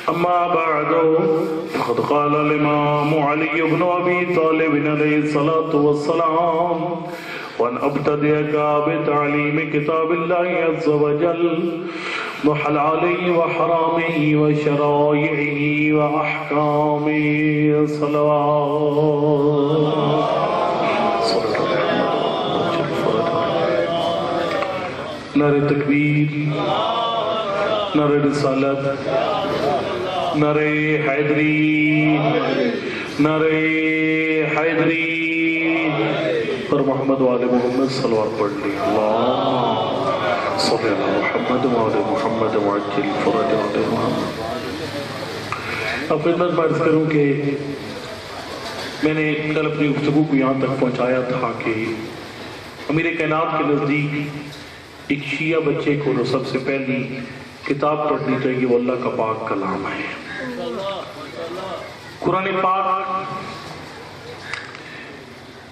أما بعد فقد قال الإمام علي بن أبي طالب عليه الصلاة والسلام وأن أبتدئك بتعليم كتاب الله عز وجل وحلاله وحرامه وشرائعه وأحكامه صلوات نعرہ تکبیر، نعرہ رسالت، نعرہ حیدری، نعرہ حیدری پر محمد و آل محمد صلوات پڑھ لی۔ اللہ صلی اللہ محمد و آل محمد وعجل فرج آل محمد۔ اب خدمت میں عرض کروں کہ میں نے کل اپنی گفتگو کو یہاں تک پہنچایا تھا کہ امیر کائنات کے نزدیک ایک شیعہ بچے کو جو سب سے پہلی کتاب پڑھنی چاہیے وہ اللہ کا پاک کلام ہے۔ قرآن پاک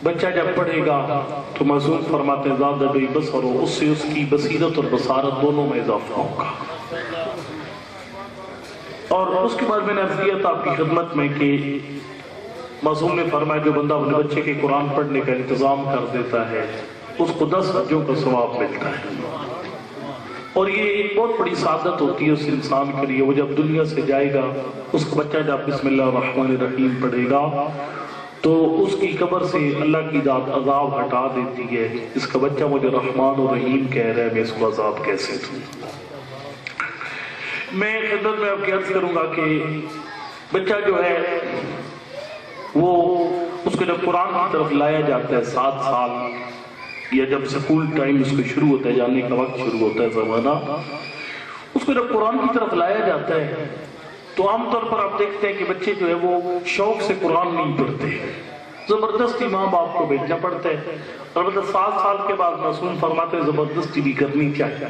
بچہ جب پڑھے گا تو معصوم فرماتے ہیں زاد بے بصر، اس سے اس کی بصیرت اور بصارت دونوں میں اضافہ ہوگا۔ اور اس کے بعد میں نے عرض کیا تھا آپ کی خدمت میں کہ معصوم نے فرمایا جو بندہ اپنے بچے کے قرآن پڑھنے کا انتظام کر دیتا ہے اس کو 10 حجوں کا ثواب ملتا ہے، اور یہ ایک بہت بڑی سعادت ہوتی ہے اس انسان کے لیے۔ وہ جب دنیا سے جائے گا اس کا بچہ جب بسم اللہ الرحمن الرحیم پڑھے گا تو اس کی قبر سے اللہ کی ذات عذاب ہٹا دیتی ہے۔ اس کا بچہ مجھے رحمان و رحیم کہہ رہا ہے، میں اس کو عذاب کیسے دوں؟ میں خدمت میں آپ کی عرض کروں گا کہ بچہ جو ہے وہ اس کو جب قرآن کی طرف لایا جاتا ہے 7 سال یا جب سکول ٹائم اس کو شروع ہوتا ہے، جانے کا وقت شروع ہوتا ہے زمانہ، اس کو جب قرآن کی طرف لایا جاتا ہے تو عام طور پر آپ دیکھتے ہیں کہ بچے جو ہے وہ شوق سے قرآن نہیں پڑھتے، زبردستی ماں باپ کو بھیجنا پڑتا ہے۔ البتہ 7 سال کے بعد معصوم فرماتے ہیں زبردستی بھی کرنی چاہیے۔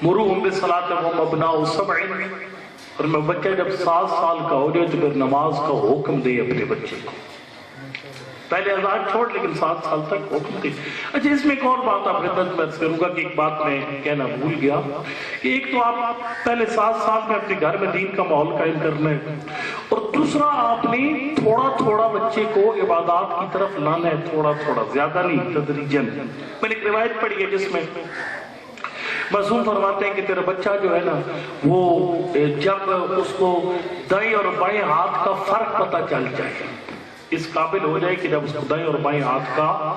مروہم بالصلاۃ وہم ابناء 7، اور میں بچہ جب 7 سال کا ہو جائے تو پھر نماز کا حکم دے اپنے بچے کو، پہلے اذان چھوڑ لیکن 7 سال تک حکم دے۔ اچھا اس میں ایک اور بات آپ خدمت میں عرض کروں گا کہ ایک بات میں کہنا بھول گیا کہ ایک تو آپ پہلے 7 سال میں اپنے گھر میں دین کا ماحول قائم کرنا ہے، اور دوسرا آپ نے تھوڑا تھوڑا بچے کو عبادات کی طرف لانا ہے، تھوڑا تھوڑا، زیادہ نہیں، تدریجاً۔ میں نے ایک روایت پڑھی ہے جس میں معصوم فرماتے ہیں کہ تیرا بچہ جو ہے نا وہ جب اس کو دائیں اور بائیں ہاتھ کا فرق پتہ چل جائے، اس قابل ہو جائے کہ جب اس کو دائیں اور بائیں ہاتھ کا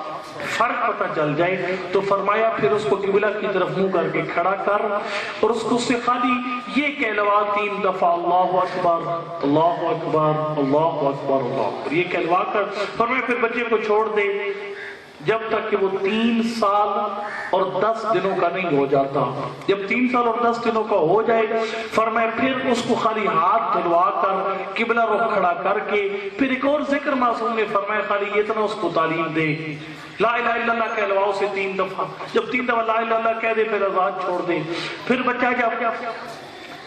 فرق پتہ چل جائے تو فرمایا پھر اس کو قبلہ کی طرف منہ کر کے کھڑا کر اور اس کو سے خالی یہ کہلوا 3 دفعہ اللہ اکبر اللہ اکبر اللہ اکبر اللہ اکبر، یہ کہلوا کر فرمایا پھر بچے کو چھوڑ دے جب تک کہ وہ 3 سال اور 10 دنوں کا نہیں ہو جاتا۔ جب 3 سال اور 10 دنوں کا ہو جائے فرمایا پھر اس کو خالی ہاتھ دھلوا کر قبلہ رخ کھڑا کر کے پھر ایک اور ذکر معصوم نے فرمایا خالی اتنا اس کو تعلیم دے، لا الہ الا اللہ کہلواؤ سے 3 دفعہ، جب 3 دفعہ لا الہ الا اللہ کہہ دے پھر اذان چھوڑ دے۔ پھر بچہ جب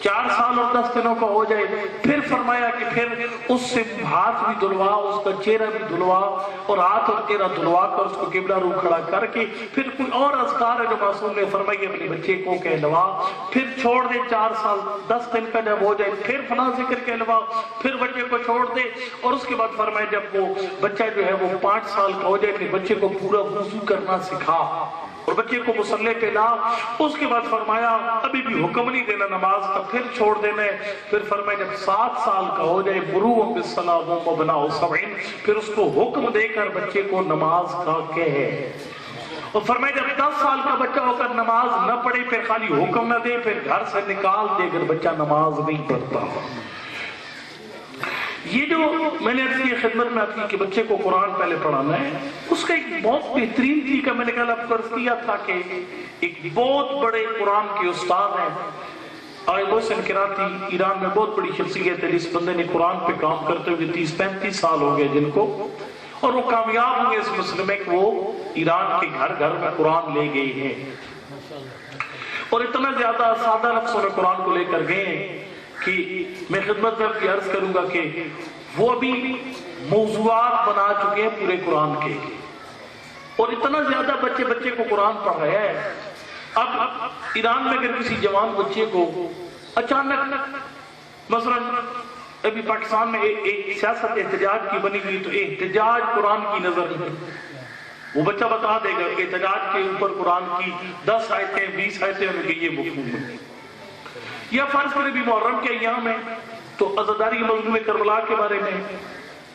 4 سال اور 10 دنوں کا ہو جائے پھر فرمایا کہ پھر اس سے ہاتھ بھی دھلوا، اس کا چہرہ بھی دھلوا، اور ہاتھ اور چہرہ دھلوا کر اس کو قبلہ رو کھڑا کر کے پھر کوئی اور اذکار ہے جو معصوم نے فرمائی اپنے بچے کو کہلوا، پھر چھوڑ دے 4 سال 10 دن کا جب ہو جائے پھر فلاں ذکر کہلوا، پھر بچے کو چھوڑ دے، اور اس کے بعد فرمایا جب وہ بچہ جو ہے وہ 5 سال کا ہو جائے پھر بچے کو پورا وضو کرنا سکھا اور بچے کو مصلی پہ لا۔ اس کے بعد فرمایا ابھی بھی حکم نہیں دینا نماز کا، پھر چھوڑ دینا ہے۔ پھر فرمایا جب 7 سال کا ہو جائے مروہم بالصلاۃ وہم ابناء 7، پھر اس کو حکم دے کر بچے کو نماز کا کہے، اور فرمایا جب 10 سال کا بچہ ہو کر نماز نہ پڑھے پھر خالی حکم نہ دے، پھر گھر سے نکال دے اگر بچہ نماز نہیں پڑھتا۔ یہ جو میں نے عرض کی خدمت میں آپ کی کہ بچے کو قرآن پہلے پڑھانا ہے، اس کا ایک بہت بہترین طریقہ میں نے کل آپ کو عرض کیا تھا کہ ایک بہت بڑے قرآن کے استاد ہیں آئے محسن کراتی، ایران میں بہت بڑی شخصیت ہے، اس بندے نے قرآن پہ کام کرتے ہوئے 30-35 سال ہو گئے جن کو، اور وہ کامیاب ہوئے اس مسئلے میں کہ وہ ایران کے گھر گھر میں قرآن لے گئے ہیں، اور اتنا زیادہ سادہ لفظوں میں قرآن کو لے کر گئے ہیں کہ میں خدمت میں آپ کی عرض کروں گا کہ وہ ابھی موضوعات بنا چکے ہیں پورے قرآن کے، اور اتنا زیادہ بچے کو قرآن پڑھایا ہے۔ اب ایران میں اگر کسی جوان بچے کو اچانک مثلاً ابھی پاکستان میں ایک سیاست احتجاج کی بنی ہوئی، تو احتجاج قرآن کی نظر میں وہ بچہ بتا دے گا کہ احتجاج کے اوپر قرآن کی 10 آیتیں 20 آیتیں میں کہ یہ مفہوم ہے. یا فرض کرے بھی محرم کے ایام ہے تو عزاداری مظلوم کربلا کے بارے میں،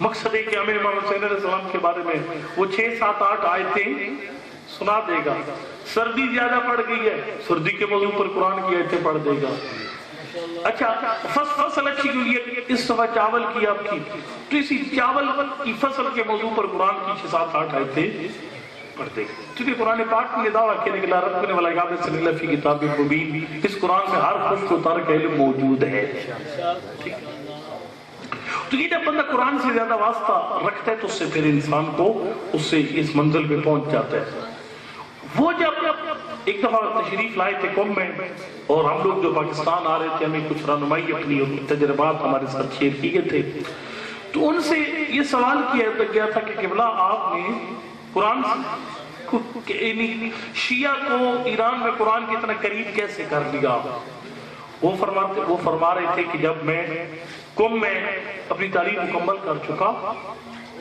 مقصد ہے کہ امیر امام حسین علیہ السلام کے بارے میں وہ 6 7 8 آیتیں سنا دے گا. سردی زیادہ پڑ گئی ہے، سردی کے موضوع پر قرآن کی آیتیں پڑھ دے گا. اچھا فصل اچھی ہوئی ہے، اس دفعہ چاول کی آپ کی، تو اسی چاول کی فصل کے موضوع پر قرآن کی 6 7 8 آیتیں پڑھ دے گا. کیونکہ قرآن پاک نے دعویٰ کیا کہ لا رب نے ولا یاب صلی اللہ فی کتاب مبین، اس قرآن میں ہر خشک و ترک علم موجود ہے. تو یہ جب بندہ قرآن سے زیادہ واسطہ رکھتا ہے تو اس سے پھر انسان کو اس سے اس منزل پہ پہنچ جاتا ہے. وہ جب ایک دفعہ تشریف لائے تھے قوم میں، اور ہم لوگ جو پاکستان آ رہے تھے، ہمیں کچھ رہنمائی اپنی اور تجربات ہمارے ساتھ شیئر کیے تھے، تو ان سے یہ سوال کیا گیا تھا کہ قبلہ آپ نے قرآن شیعہ کو ایران میں قرآن کی اتنا قریب کیسے کر لیا؟ وہ فرما رہے تھے کہ جب میں قوم میں اپنی تعلیم مکمل کر چکا،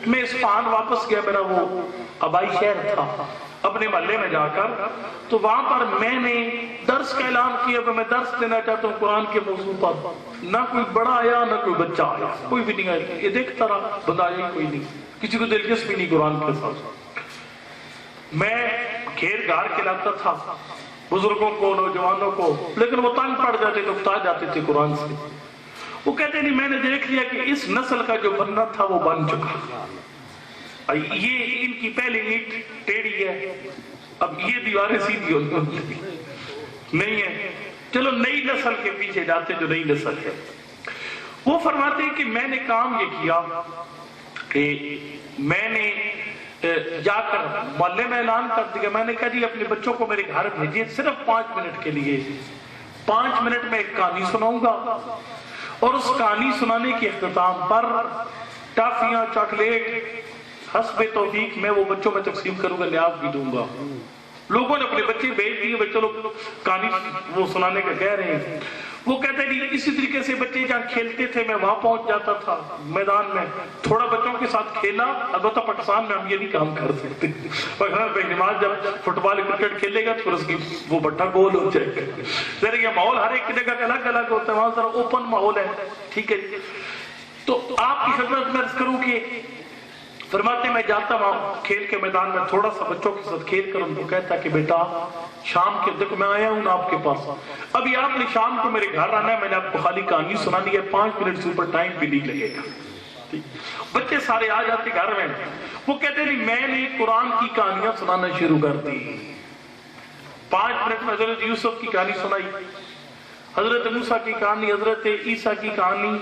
میں اصفہان واپس گیا، میرا وہ آبائی شہر تھا، اپنے محلے میں جا کر تو وہاں پر میں نے درس کا اعلان کیا کہ میں درس دینا چاہتا ہوں قرآن کے موضوع پر. نہ کوئی بڑا آیا نہ کوئی بچہ آیا، کوئی بھی نہیں آیا. یہ دیکھتا رہا، بندہ آیا کوئی نہیں، کسی کو دلچسپی نہیں قرآن کے ساتھ. میں گھیر گھار کے لاتا تھا بزرگوں کو، نوجوانوں کو، لیکن وہ تنگ پڑ جاتے تو اکتا جاتے تھے قرآن سے. وہ کہتے نہیں، میں نے دیکھ لیا کہ اس نسل کا جو بننا تھا وہ بن چکا، یہ ان کی پہلی اینٹ ٹیڑھی ہے، اب یہ دیواریں سیدھی نہیں ہے، چلو نئی نسل کے پیچھے جاتے جو نئی نسل ہے. وہ فرماتے ہیں کہ میں نے کام یہ کیا کہ میں نے جا کر محلے میں اعلان کر دیا. میں نے کہا جی اپنے بچوں کو میرے گھر بھیجیے صرف 5 منٹ کے لیے، 5 منٹ میں ایک کہانی سناؤں گا، اور اس کہانی سنانے کے اختتام پر ٹافیاں، چاکلیٹ حسب توفیق میں وہ بچوں میں تقسیم کروں گا، نیاز بھی دوں گا. لوگوں نے اپنے بچے بھیج دیے، بچوں لوگ کہانی وہ سنانے کا کہہ رہے ہیں. وہ کہتے ہیں اسی طریقے سے بچے جہاں کھیلتے تھے میں وہاں پہنچ جاتا تھا میدان میں، تھوڑا بچوں کے ساتھ کھیلا. البتہ پاکستان میں ہم یہ نہیں کام کر سکتے، نماز جب فٹ بال کرکٹ کھیلے گا تو اس کی وہ بٹا گول ہو جائے گا. ذرا یہ ماحول ہر ایک جگہ کا الگ الگ ہوتا ہے، وہاں ذرا اوپن ماحول ہے. ٹھیک ہے، تو آپ کی خدمت میں عرض کروں کہ فرماتے میں جاتا ہوں کھیل کے میدان میں، تھوڑا سا بچوں کے ساتھ کھیل کر ان کو کہتا کہ بیٹا شام کے دیکھو میں آیا ہوں نا آپ کے پاس، ابھی آپ نے شام کو میرے گھر آنا ہے، میں نے آپ کو خالی کہانی سنانی ہے، 5 منٹ سے اوپر ٹائم بھی نہیں لگے گا. بچے سارے آ جاتے گھر میں. وہ کہتے نہیں میں نے قرآن کی کہانیاں سنانا شروع کر دی. 5 منٹ میں حضرت یوسف کی کہانی سنائی، حضرت موسیٰ کی کہانی، حضرت عیسیٰ کی کہانی،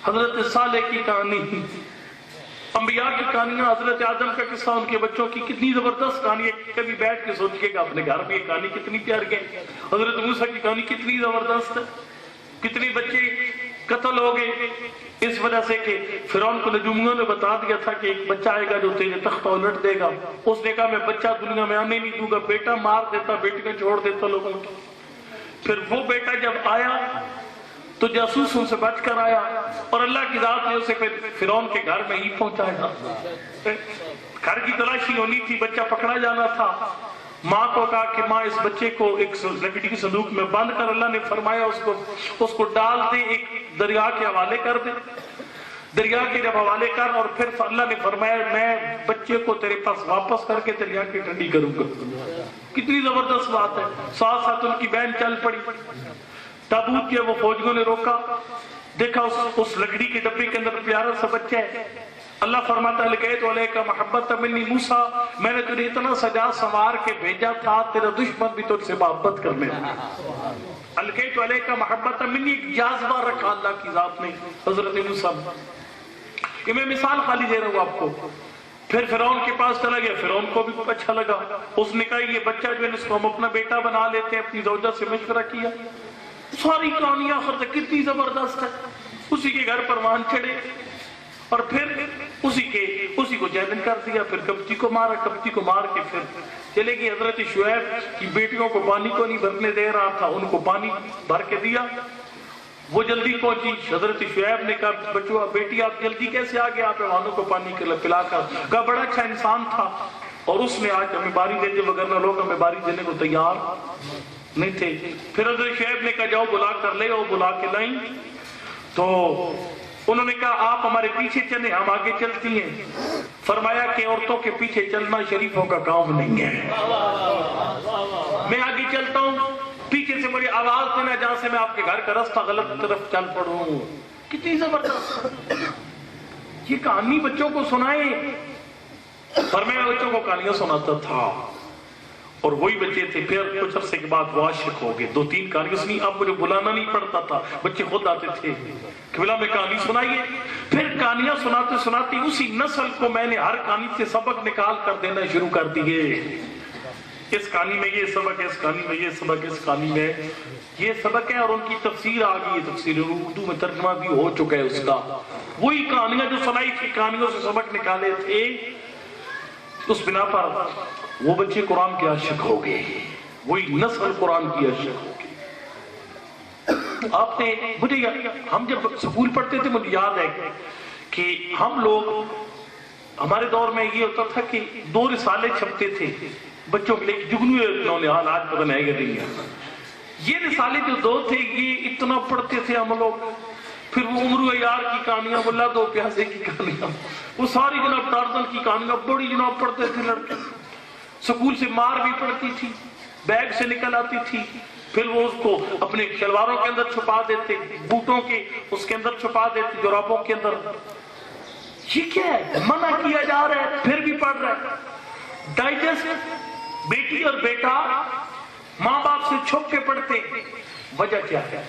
حضرت صالح کی کہانی، انبیاء کی کہانیاں، حضرت آدم کا قصہ، ان کے بچوں کی. کتنی زبردست کہانی ہے، کبھی بیٹھ کے سوچئے گا اپنے گھر میں یہ کہانی کتنی پیاری ہے. حضرت موسیٰ کی کہانی کتنی زبردست ہے. کتنے بچے قتل ہو گئے اس وجہ سے کہ فرعون کو نجومیوں نے بتا دیا تھا کہ ایک بچہ آئے گا جو تیرے تخت پر الٹ دے گا. اس نے کہا میں بچہ دنیا میں آنے نہیں دوں گا، بیٹا مار دیتا، بیٹی کو چھوڑ دیتا لوگوں کو. پھر وہ بیٹا جب آیا تو جاسوس ان سے بچ کر آیا، اور اللہ کی ذات نے اسے پھر فرعون کے گھر میں ہی پہنچایا. گھر کی تلاشی ہونی تھی، بچہ پکڑا جانا تھا. ماں کو کہا کہ ماں اس بچے کو ایک لکڑی کی صندوق میں بند کر، اللہ نے فرمایا اس کو ڈال دے، ایک دریا کے حوالے کر دے. دریا کے جب حوالے کر، اور پھر اللہ نے فرمایا میں بچے کو تیرے پاس واپس کر کے دریا کی ٹھنڈی کروں گا. کتنی زبردست بات ہے. ساتھ ساتھ ان کی بہن چل پڑی. تابوت کیا، وہ فوجیوں نے روکا، دیکھا اس لکڑی کے ڈبے کے اندر پیارا سا بچہ ہے. اللہ فرماتا ہے لقیت علیک محبت منی موسیٰ، میں نے تجھے اتنا سجا سنوار کے بھیجا تھا تیرا دشمن بھی تجھ سے محبت کرنے لگا. لقیت علیک محبت منی، ایک جاذبہ رکھا اللہ کی ذات نے حضرت موسیٰ. یہ میں مثال خالی دے رہا ہوں آپ کو. پھر فرعون کے پاس چلا گیا، فرعون کو بھی اچھا لگا. اس نے کہا یہ بچہ جو ہے اس کو ہم اپنا بیٹا بنا لیتے ہیں. اپنی زوجہ سے مشورہ کیا. ساری کہانیاں آخر تک کتنی زبردست ہے. اسی کے گھر پروان چڑھے اور پھر اسی کو جیلن کر دیا. پھر کپتی کو مارا، کپتی کو مار کے پھر چلے گی. حضرت شعیب کی بیٹیوں کو پانی کو نہیں بھرنے دے رہا تھا، ان کو پانی بھر کے دیا. وہ جلدی پہنچی. حضرت شعیب نے کہا بچوں بیٹی آپ جلدی کیسے آ گئے آپ حیوانوں کو پانی پلا کر؟ کہا بڑا اچھا انسان تھا اور اس نے آج ہمیں باری دے دی، وگرنہ لوگ ہمیں باری دینے کو تیار نہیں تھے. پھر حضرت شعیب نے کہا جاؤ بلا کر لے، اور بلا کے لائیں. تو انہوں نے کہا آپ ہمارے پیچھے چلیں، ہم آگے چلتی ہیں. فرمایا کہ عورتوں کے پیچھے چلنا شریفوں کا کام نہیں ہے. میں آگے چلتا ہوں، پیچھے سے مجھے آواز دینا جہاں سے میں آپ کے گھر کا راستہ غلط طرف چل پڑوں. کتنی زبردست یہ کہانی بچوں کو سنائیں. فرمایا بچوں کو کہانیاں سناتا تھا اور وہی بچے تھے. پھر کچھ عرصے کے بعد وہ عاشق ہو گئے. 2-3 کہانیاں سنی. اب مجھے بلانا نہیں پڑتا تھا، بچے خود آتے تھے کہ بلا میں کہانی سنائیے. پھر کہانیاں سناتے سناتے اسی نسل کو میں نے ہر کہانی سے سبق نکال کر دینا شروع کر دیے. اس کہانی میں یہ سبق ہے، اس کہانی میں یہ سبق ہے، اس کہانی میں یہ سبق ہے. اور ان کی تفسیر آ گئی ہے، تفسیر اردو میں ترجمہ بھی ہو چکا ہے اس کا. وہی کہانیاں جو سنائی تھی، کہانیوں سے سبق نکالے تھے، اس بنا پر وہ بچے قرآن کے عاشق ہو گئے. وہی نسل قرآن کی عاشق ہو گئی. آپ نے مجھے ہم جب سکول پڑھتے تھے مجھے یاد ہے کہ ہم لوگ، ہمارے دور میں یہ ہوتا تھا کہ 2 رسالے چھپتے تھے بچوں کے لیے. جگنو نونہال آج پتہ نہیں ہے کہ یہ رسالے جو 2 تھے یہ اتنا پڑھتے تھے ہم لوگ. پھر وہ عمر عیار کی کہانیاں، ملا دو پیاسے کی کہانیاں، وہ ساری جناب ٹارزن کی کہانیاں بڑی جناب پڑھتے تھے لڑکے. سکول سے مار بھی پڑتی تھی، بیگ سے نکل آتی تھی. پھر وہ اس کو اپنے شلواروں کے اندر چھپا دیتے، بوٹوں کے اس کے اندر چھپا دیتے، جرابوں کے اندر. یہ کیا ہے؟ منع کیا جا رہا ہے پھر بھی پڑھ رہا ہے. ڈائجسٹ بیٹی اور بیٹا ماں باپ سے چھپ کے پڑھتے. وجہ کیا ہے؟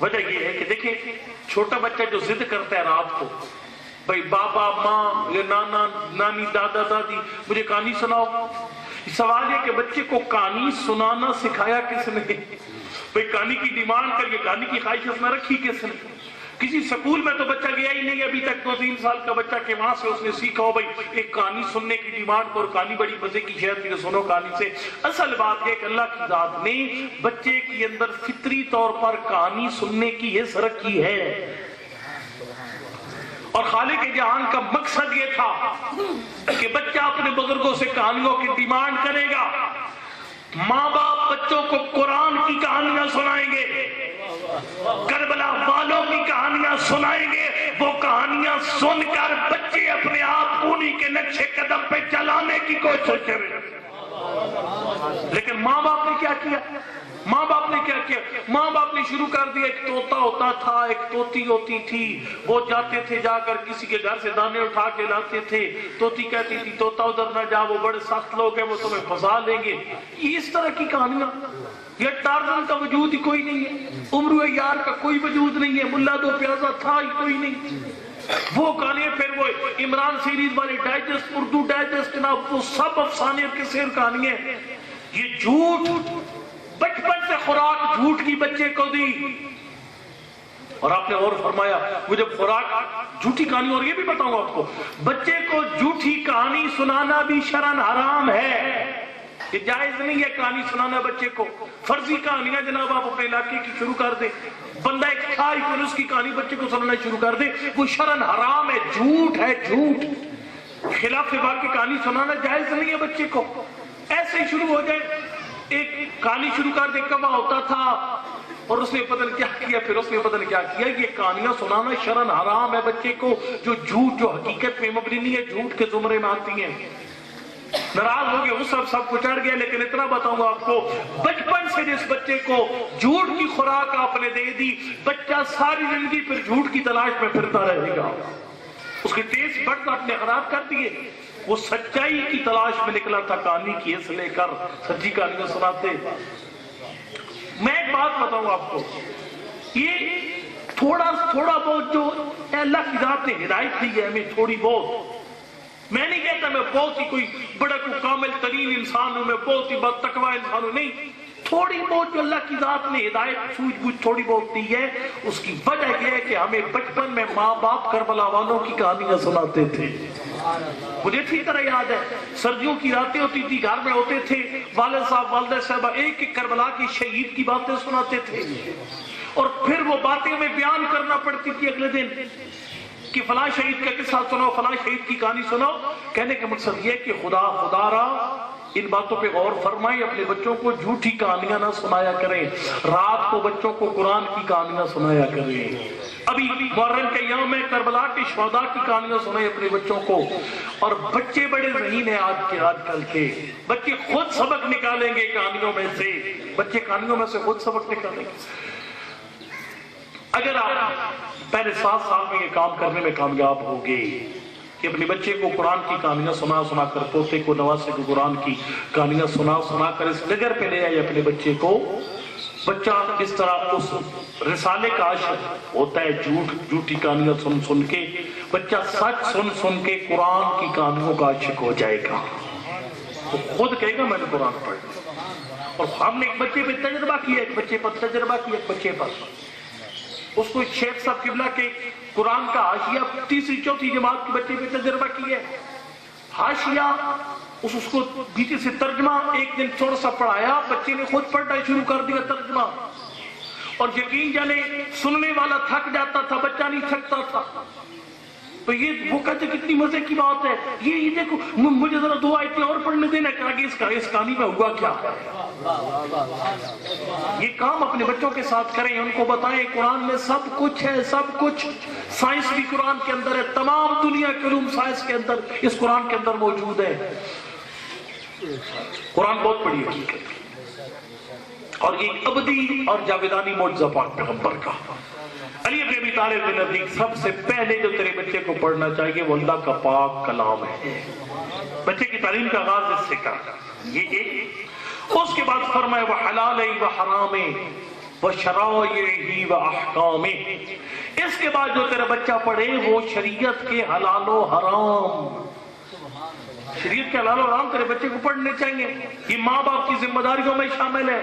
وجہ یہ ہے کہ دیکھیں چھوٹا بچہ جو ضد کرتا ہے رات کو، بھائی بابا ماں یا نانا نانی دادا دادی مجھے کہانی سناؤ. سوال یہ کہ بچے کو کہانی سنانا سکھایا کس نے؟ بھائی کہانی کی ڈیمانڈ کریے، کہانی کی خواہش اس میں رکھی کس نے؟ کسی سکول میں تو بچہ گیا ہی نہیں ابھی تک. 2-3 سال کا بچہ کہ وہاں سے اس نے سیکھا ہو بھائی ایک کہانی سننے کی ڈیمانڈ اور کہانی بڑی مزے کی شہر کی سنو کہانی سے. اصل بات ہے کہ اللہ کی ذات نے بچے کے اندر فطری طور پر کہانی سننے کی حص رکھی ہے. اور خالق جہان کا مقصد یہ تھا کہ بچہ اپنے بزرگوں سے کہانیوں کی ڈیمانڈ کرے گا. ماں باپ بچوں کو قرآن کی کہانیاں سنائیں گے، کربلا والوں کی کہانیاں سنائیں گے. وہ کہانیاں سن کر بچے اپنے آپ انہی کے نقشے قدم پہ چلانے کی کوشش کریں. لیکن ماں باپ نے کیا کیا؟ ماں باپ نے کیا کیا؟ ماں باپ نے شروع کر دیا. ایک طوطا ہوتا تھا، ایک طوطی ہوتی تھی. وہ جاتے تھے، جا کر کسی کے گھر سے دانے اٹھا کے لاتے تھے. طوطی کہتی تھی طوطا ادھر نہ جا، وہ بڑے سخت لوگ ہیں، وہ تمہیں پھنسا لیں گے. اس طرح کی کہانیاں. یہ ٹارزن کا وجود ہی کوئی نہیں ہے، عمر عیار کا کوئی وجود نہیں ہے، ملا دو پیازا تھا ہی کوئی نہیں. وہ کہانیاں پھر وہ عمران سیریز والے ڈائجسٹ، اردو ڈائجسٹ، جناب وہ سب افسانے کے سیر کہانیاں. یہ جھوٹ بچپن سے خوراک جھوٹ کی بچے کو دی. اور آپ نے اور فرمایا وہ جب خوراک جھوٹی کہانی، اور یہ بھی بتاؤں آپ کو بچے کو جھوٹی کہانی سنانا بھی شرعاً حرام ہے. یہ جائز نہیں ہے کہانی سنانا بچے کو. فرضی کہانیاں جناب آپ اپنے علاقے کی شروع کر دیں، بندہ ایک کھائی پھر اس کی کہانی بچے کو سنانا شروع کر دے، وہ شرعاً حرام ہے، جھوٹ ہے، جھوٹ. خلاف واقع کہانی سنانا جائز نہیں ہے بچے کو. ایسے ہی شروع ہو جائے، ایک کہانی شروع کر دے، کبا ہوتا تھا اور اس نے پتہ نہیں کیا کیا، پھر اس نے پتہ نہیں کیا کیا. یہ کہانیاں سنانا شرعاً حرام ہے بچے کو، جو جھوٹ، جو حقیقت میں مبنی نہیں ہے، جھوٹ کے زمرے میں آتی ہیں. ناراض ہو گئے، وہ سب کچھ چڑھ گیا. لیکن اتنا بتاؤں آپ کو، بچپن سے جس بچے کو جھوٹ کی خوراک آپ نے دے دی، بچہ ساری زندگی پھر جھوٹ کی تلاش میں پھرتا رہے گا. اس کے ٹیسٹ بڈز آپ نے خراب کر دیے. وہ سچائی کی تلاش میں نکلا تھا، کہانی کی حص لے کر سچی کہانیاں سناتے. میں ایک بات بتاؤں آپ کو، یہ تھوڑا بہت جو اللہ کی ذات نے ہدایت دی ہے ہمیں، تھوڑی بہت، میں نہیں کہتا میں بہت ہی کوئی بڑا کوئی کامل ترین انسان ہوں، میں بہت ہی بد تقوی انسان ہوں، نہیں. تھوڑی بہت جو اللہ کی ذات نے ہدایت سوجھ بوجھ تھوڑی بہت دی ہے، اس کی وجہ یہ ہے کہ ہمیں بچپن میں ماں باپ کربلا والوں کی کہانیاں سناتے تھے. مجھے اچھی طرح یاد ہے، سردیوں کی راتیں ہوتی تھی، گھر میں ہوتے تھے، والد صاحب والدہ صاحبہ ایک ایک کربلا کی شہید کی باتیں سناتے تھے. اور پھر وہ باتیں میں بیان کرنا پڑتی تھی اگلے دن کہ فلاں شہید کا قصہ سناؤ، فلاں شہید کی کہانی سناؤ. کہنے کا مقصد یہ کہ خدا را ان باتوں پہ غور فرمائیں، اپنے بچوں کو جھوٹی کہانیاں نہ سنایا کریں، رات کو بچوں کو قرآن کی کہانیاں سنایا کریں. ابھی محرم کے یوم میں کربلا کے شہداء کی کہانیاں سنائیں اپنے بچوں کو. اور بچے بڑے ذہین ہیں آج کل کے بچے خود سبق نکالیں گے کہانیوں میں سے، بچے کہانیوں میں سے خود سبق نکالیں گے. اگر آپ پہلے 7 سال میں یہ کام کرنے میں کامیاب ہو گئے کہ اپنے بچے کو قرآن کی کہانیاں سنا کر، پوتے کو نواسے کو قرآن کی کہانیاں سنا کر اس نگر پہ لے آئے اپنے بچے کو. بچہ اس طرح اس رسالے کا عاشق ہوتا ہے، جھوٹی کہانیاں سن کے بچہ سچ سن کے قرآن کی کہانیوں کا عاشق ہو جائے گا. وہ خود کہے گا میں نے قرآن پڑھا. اور ہم نے ایک بچے پہ تجربہ کیا، ایک بچے پر تجربہ کیا، ایک بچے پر اس کو شیخ صاحب قبلہ کے قرآن کا حاشیہ 3ری 4تھی جماعت کے بچے پہ تجربہ کیا ہے. حاشیہ اس کو بیچے سے ترجمہ ایک دن تھوڑا سا پڑھایا، بچے نے خود پڑھنا شروع کر دیا ترجمہ. اور یقین جانے سننے والا تھک جاتا تھا، بچہ نہیں تھکتا تھا. تو یہ وہ کہتے کتنی مزے کی بات ہے، یہ دیکھو مجھے ذرا 2 آیتیں اور پڑھنے دینا کہ آگے اس کہانی میں ہوا کیا ہے. یہ کام اپنے بچوں کے ساتھ کریں، ان کو بتائیں قرآن میں سب کچھ ہے، سب کچھ. سائنس بھی قرآن کے اندر ہے، تمام دنیا کے علوم سائنس کے اندر اس قرآن کے اندر موجود ہے. قرآن بہت بڑی حقیقت اور یہ ابدی اور جاویدانی معجزہ پاک پیغمبر کا. علی ابن ابی طالب کے نزدیک سب سے پہلے جو تیرے بچے کو پڑھنا چاہیے وہ اللہ کا پاک کلام ہے. بچے کی تعلیم کا آغاز اس سے کر. یہ ایک. اس کے بعد فرمائے وحلالہ وحرامہ وشرائعہ واحکامہ. اس کے بعد جو تیرا بچہ پڑھے وہ شریعت کے حلال و حرام، شریعت کے حلال و حرام تیرے بچے کو پڑھنے چاہیے. یہ ماں باپ کی ذمہ داریوں میں شامل ہے.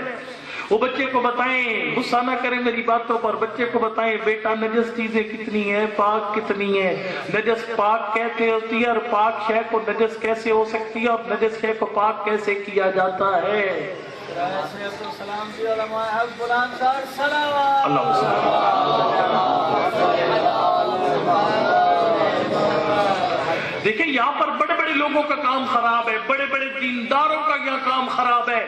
وہ بچے کو بتائیں، غصہ نہ کریں میری باتوں پر، بچے کو بتائیں بیٹا نجس چیزیں کتنی ہیں، پاک کتنی ہیں. نجس پاک کیسے ہوتی ہے اور پاک شے کو نجس کیسے ہو سکتی ہے اور نجس شے کو پاک کیسے کیا جاتا ہے. دیکھیں یہاں پر بڑے بڑے لوگوں کا کام خراب ہے، بڑے بڑے دینداروں کا یہاں کام خراب ہے.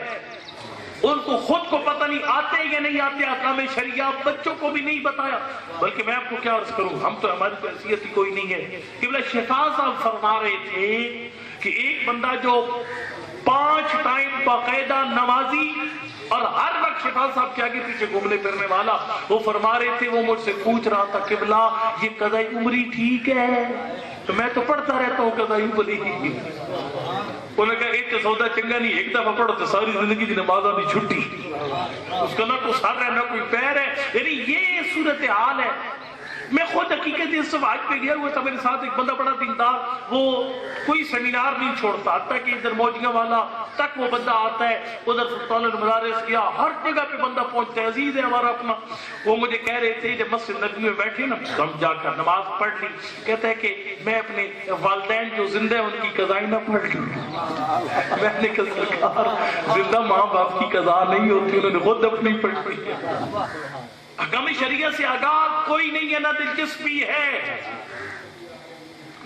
ان کو خود کو پتہ نہیں آتے یا نہیں آتے احکام شریعہ، بچوں کو بھی نہیں بتایا. بلکہ میں آپ کو کیا عرض کروں، ہم تو ہماری حیثیت ہی کوئی نہیں ہے. قبلہ شفا صاحب فرما رہے تھے کہ ایک بندہ جو 5 ٹائم باقاعدہ نمازی اور ہر وقت شفا صاحب کے آگے پیچھے گھومنے پھرنے والا، وہ فرما رہے تھے وہ مجھ سے پوچھ رہا تھا قبلہ یہ قضاء عمری ٹھیک ہے؟ تو میں تو پڑھتا رہتا ہوں قضاء عمری. انہوں نے کہا ایک سودا چنگا نہیں، ایک دفعہ پڑھو تو ساری زندگی کی نمازہ بھی چھٹی، اس کا نہ کوئی سر ہے نہ کوئی پیر ہے. یعنی یہ صورتحال ہے. میں خود حقیقت اس سب آج پہ گیا ہوا تھا، میرے ساتھ ایک بندہ بڑا دیندار، وہ کوئی سیمینار نہیں چھوڑتا، حتیٰ کہ ادھر موجیاں والا تک وہ بندہ آتا ہے، ادھر سلطان المدارس کیا، ہر جگہ پہ بندہ پہنچتا ہے. عزیز ہے ہمارا اپنا. وہ مجھے کہہ رہے تھے جب مسجد نبوی میں بیٹھے نا، ہم جا کر نماز پڑھ لی، کہتا ہے کہ میں اپنے والدین جو زندہ ہیں ان کی قضائیں نہ پڑھ لوں. میں نے کہا سرکار زندہ ماں باپ کی قضا نہیں ہوتی، انہوں نے خود اپنی پڑھ لی. احکام شریعت سے آگاہ کوئی نہیں ہے، نہ دلچسپی ہے،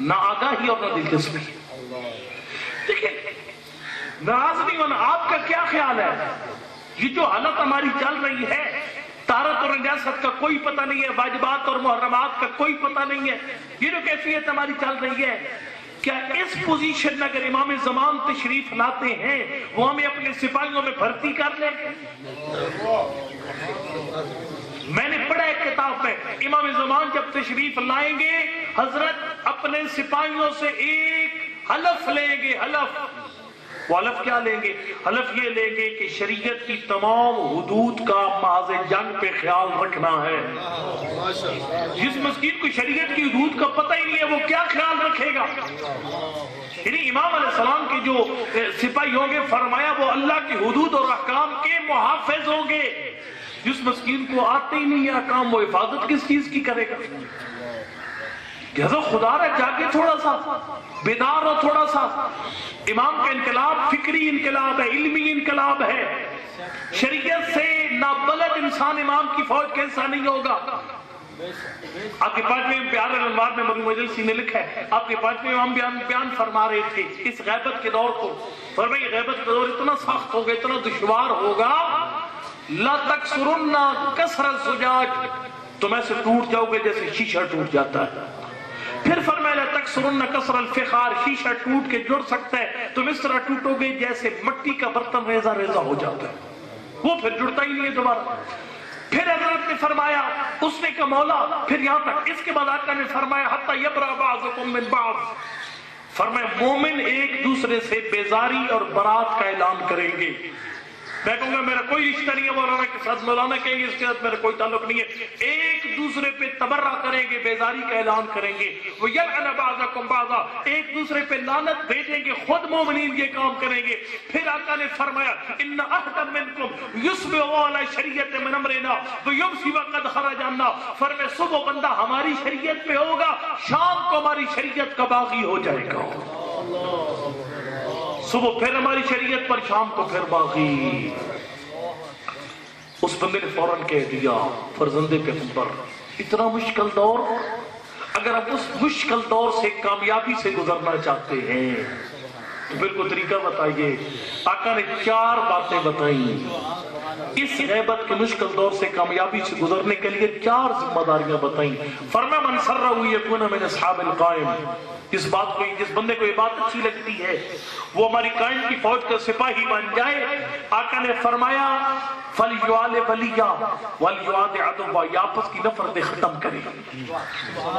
نہ آگاہی اور نہ دلچسپی. دیکھیں ناراض نہیں ہونا. آپ کا کیا خیال ہے یہ جو حالت ہماری چل رہی ہے، طہارت اور نجاست کا کوئی پتہ نہیں ہے، واجبات اور محرمات کا کوئی پتہ نہیں ہے، یہ جو کیفیت ہماری چل رہی ہے، کیا اس پوزیشن میں اگر امام زمان تشریف لاتے ہیں وہ ہمیں اپنے سپاہیوں میں بھرتی کر لیں گے؟ میں نے پڑھا ایک کتاب میں امام زمان جب تشریف لائیں گے حضرت اپنے سپاہیوں سے ایک حلف لیں گے. حلف وہ حلف کیا لیں گے؟ حلف یہ لیں گے کہ شریعت کی تمام حدود کا محاذ جنگ پہ خیال رکھنا ہے. جس مسکین کو شریعت کی حدود کا پتہ ہی نہیں ہے وہ کیا خیال رکھے گا؟ یعنی امام علیہ السلام کے جو سپاہی ہوں گے فرمایا وہ اللہ کی حدود اور احکام کے محافظ ہوں گے. جس مسکین کو آتے ہی نہیں ہے احکام وہ حفاظت کس چیز کی کرے گا؟ جیسا خدا رہا جاگے تھوڑا سا، بیدار ہو تھوڑا سا. امام کا انقلاب فکری انقلاب ہے، علمی انقلاب ہے. شریعت سے نابلد انسان امام کی فوج کا حصہ نہیں ہوگا. آپ کے پانچویں پیارے انوار میں مولوی مجلسی نے لکھا ہے، آپ کے پانچویں امام بیان فرما رہے تھے اس غیبت کے دور کو. فرمائے غیبت کا دور اتنا سخت ہوگا، اتنا دشوار ہوگا، لا تکسرن کسر الزجاج، تم ایسے ٹوٹ جاؤ گے جیسے شیشہ ٹوٹ جاتا ہے. پھر فرمایا لا تکسرن کسر الفخار، شیشہ ٹوٹ کے جڑ سکتا ہے، تم اس طرح ٹوٹو گے جیسے مٹی کا برتن ریزہ ریزہ ہو جاتا ہے، وہ پھر جڑتا ہی نہیں ہے دوبارہ. پھر حضرت نے فرمایا اس نے کہا مولا پھر یہاں تک. اس کے بعد آقا نے فرمایا حتی یبرأ بعضکم من بعض، فرمایا مومن ایک دوسرے سے بیزاری اور برات کا اعلان کریں گے. میں کہوں گا میرا کوئی رشتہ نہیں ہے مولانا کے ساتھ، مولانا کہیں گے اس کے ساتھ میرا کوئی تعلق نہیں ہے. ایک دوسرے پہ تبرہ کریں گے، بیزاری کا اعلان کریں گے. وَيَلْعَنَ بَعْضَكُمْ بَعْضًا، ایک دوسرے پہ لعنت بھیجیں گے، خود مومنین یہ کام کریں گے. پھر آقا نے فرمایا إِنَّ أَحْدًا مِّنْكُمْ يُصْبِحُ عَلَىٰ شَرِيَّةٍ مِّنْ أَمْرِنَا وَيُمْسِي وَقَدْ خَرَجَ عَنَّا، فرمایا صبح بندہ ہماری شریعت پہ ہوگا، شام کو ہماری شریعت کا باغی ہو جائے گا. صبح پھر ہماری شریعت پر، شام کو پھر باغی. اس بندے نے فوراً کہہ دیا فرزند پیغمبر اتنا مشکل دور، اگر آپ اس مشکل دور سے کامیابی سے گزرنا چاہتے ہیں تو پھر کو طریقہ بتائیے. آقا نے 4 باتیں بتائیں اس غیبت کے مشکل دور سے کامیابی سے گزرنے کے لیے. 4 ذمہ داریاں بتائیں. فرمایا من سرہ یکون من اصحاب القائم، جس بندے کو یہ بات اچھی لگتی ہے وہ ہماری قائم کی فوج کا سپاہی بن جائے. آقا نے فرمایا فَلْيُعَالِ وَلِيًّا وَلْيُعَادِ عَدُوًّا، یہ آپس کی نفرتیں ختم کرے.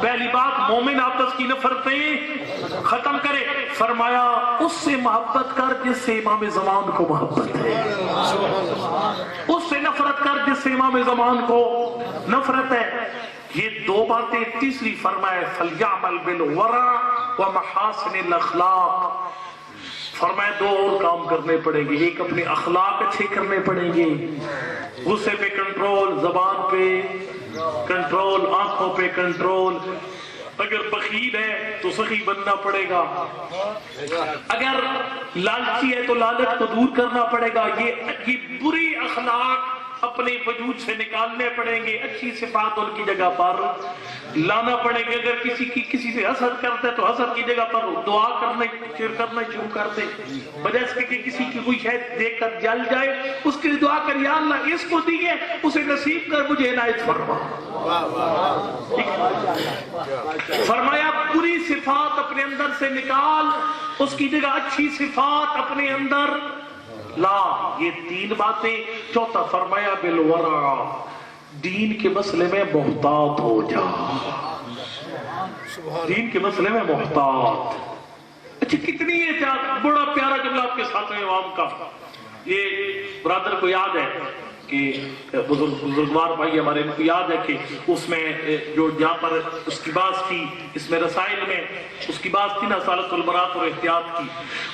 پہلی بات مومن آپس کی نفرتیں ختم کرے. فرمایا اس سے محبت کر جس سے امام زمان کو محبت ہے، اس سے نفرت کر جس سے امام زمان کو نفرت ہے. یہ 2 باتیں. تیسری فرمایا فَلْيَعْمَلْ بِالْوَرَعِ وَمَحَاسِنِ الْأَخْلَاقِ، فرمایا 2 اور کام کرنے پڑیں گے. ایک اپنے اخلاق اچھے کرنے پڑیں گے، غصے پہ کنٹرول، زبان پہ کنٹرول، آنکھوں پہ کنٹرول. اگر بخیل ہے تو سخی بننا پڑے گا، اگر لالچی ہے تو لالچ کو دور کرنا پڑے گا. یہ بری اخلاق اپنے وجود سے نکالنے پڑیں گے، اچھی صفات ان کی جگہ پر لانا پڑیں گے. اگر کسی سے حسد کرتے تو حسد کی جگہ پر دعا کرنا شروع کر دے، بجائے اس کے کہ کسی کی کوئی شاید دیکھ کر جل جائے اس کے لیے دعا کر یا اللہ اس کو دیے اسے نصیب کر مجھے عنایت فرما. فرمایا بری صفات اپنے اندر سے نکال، اس کی جگہ اچھی صفات اپنے اندر لا. یہ 3 باتیں. چوتھا فرمایا بالورع، دین کے مسئلے میں محتاط ہو جا. دین کے مسئلے میں محتاط. اچھا کتنی احتیاط. بڑا پیارا جملہ آپ کے ساتھ ہے امام کا. یہ برادر کو یاد ہے کہ بزرگوار بھائی ہمارے ان کو یاد ہے کہ اس میں جو جہاں پر اس کی بات تھی، اس میں رسائل میں اس کی بات تھی نا سالت المرات اور احتیاط کی،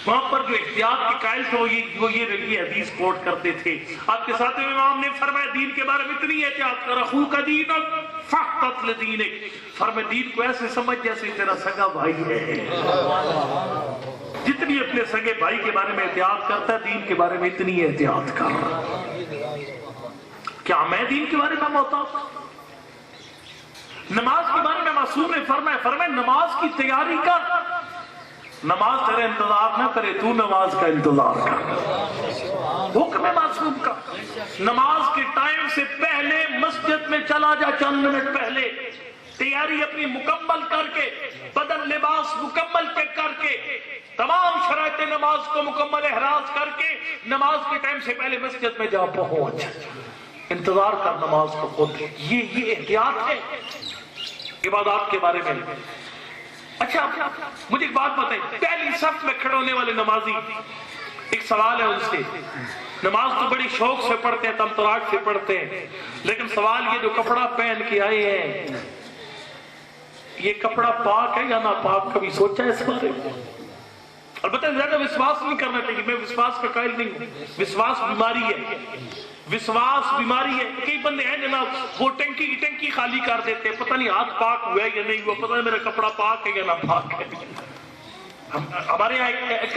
وہاں پر جو احتیاط کے قائل تھے وہ یہ حدیث کوٹ کرتے تھے. آپ کے ساتھ امام نے فرمایا دین کے بارے میں اتنی احتیاط کر، اخوک دینک فاحتط لدینک، فرمایا دین کو ایسے سمجھ جیسے تیرا سگا بھائی ہے. جتنی اپنے سگے بھائی کے بارے میں احتیاط کرتا ہے دین کے بارے میں اتنی احتیاط کر. کیا میں دین کے بارے میں محتاط؟ نماز کے بارے میں معصوم نے فرمایا نماز کی تیاری کر، نماز تیرا انتظار نہ کرے، تو نماز کا انتظار کر. حکم معصوم کا نماز کے ٹائم سے پہلے مسجد میں چلا جا، چند منٹ پہلے تیاری اپنی مکمل کر کے، بدن لباس مکمل چیک کر کے، تمام شرائط نماز کو مکمل احراز کر کے نماز کے ٹائم سے پہلے مسجد میں جا پہنچ، انتظار کر نماز کو خود. یہ احتیاط ہے عبادات کے بارے میں. اچھا مجھے ایک بات بتائیں، پہلی صف میں کھڑے ہونے والے نمازی، ایک سوال ہے ان سے. نماز تو بڑی شوق سے پڑھتے ہیں، تمتراک سے پڑھتے ہیں، لیکن سوال یہ جو کپڑا پہن کے آئے ہیں یہ کپڑا پاک ہے یا نا پاک؟ کبھی سوچا ہے اس بارے میں؟ البتہ زیادہ وشواس نہیں کرنا چاہیے، میں وشواس کا قائل نہیں ہوں. وشواس بیماری ہے، وشواس بیماری ہے. کئی بندے ہیں جناب وہ ٹنکی خالی کر دیتے ہیں، پتہ نہیں ہاتھ پاک ہوا ہے یا نہیں ہوا، پتہ نہیں میرا کپڑا پاک ہے یا نہ پاک ہے. ہمارے یہاں ایک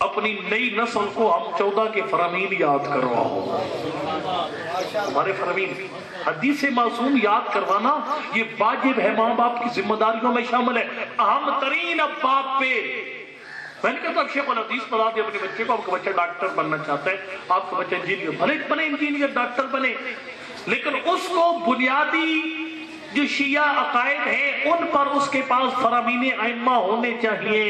اپنی نئی نسل کو ہم 14 کے فرامین یاد کرواؤ. ہمارے فرامین حدیث معصوم یاد کروانا یہ واجب ہے، ماں باپ کی ذمہ داریوں میں شامل ہے. اہم ترین اب باپ پہ میں نے کہا شیخ الحدیث بتا دیا اپنے بچے کو، آپ کا بچہ ڈاکٹر بننا چاہتا ہے، آپ کا بچہ انجینئر بھلے بنے، انجینئر ڈاکٹر بنے، لیکن اس کو بنیادی جو شیعہ عقائد ہیں ان پر اس کے پاس فرامین ائمہ ہونے چاہیے.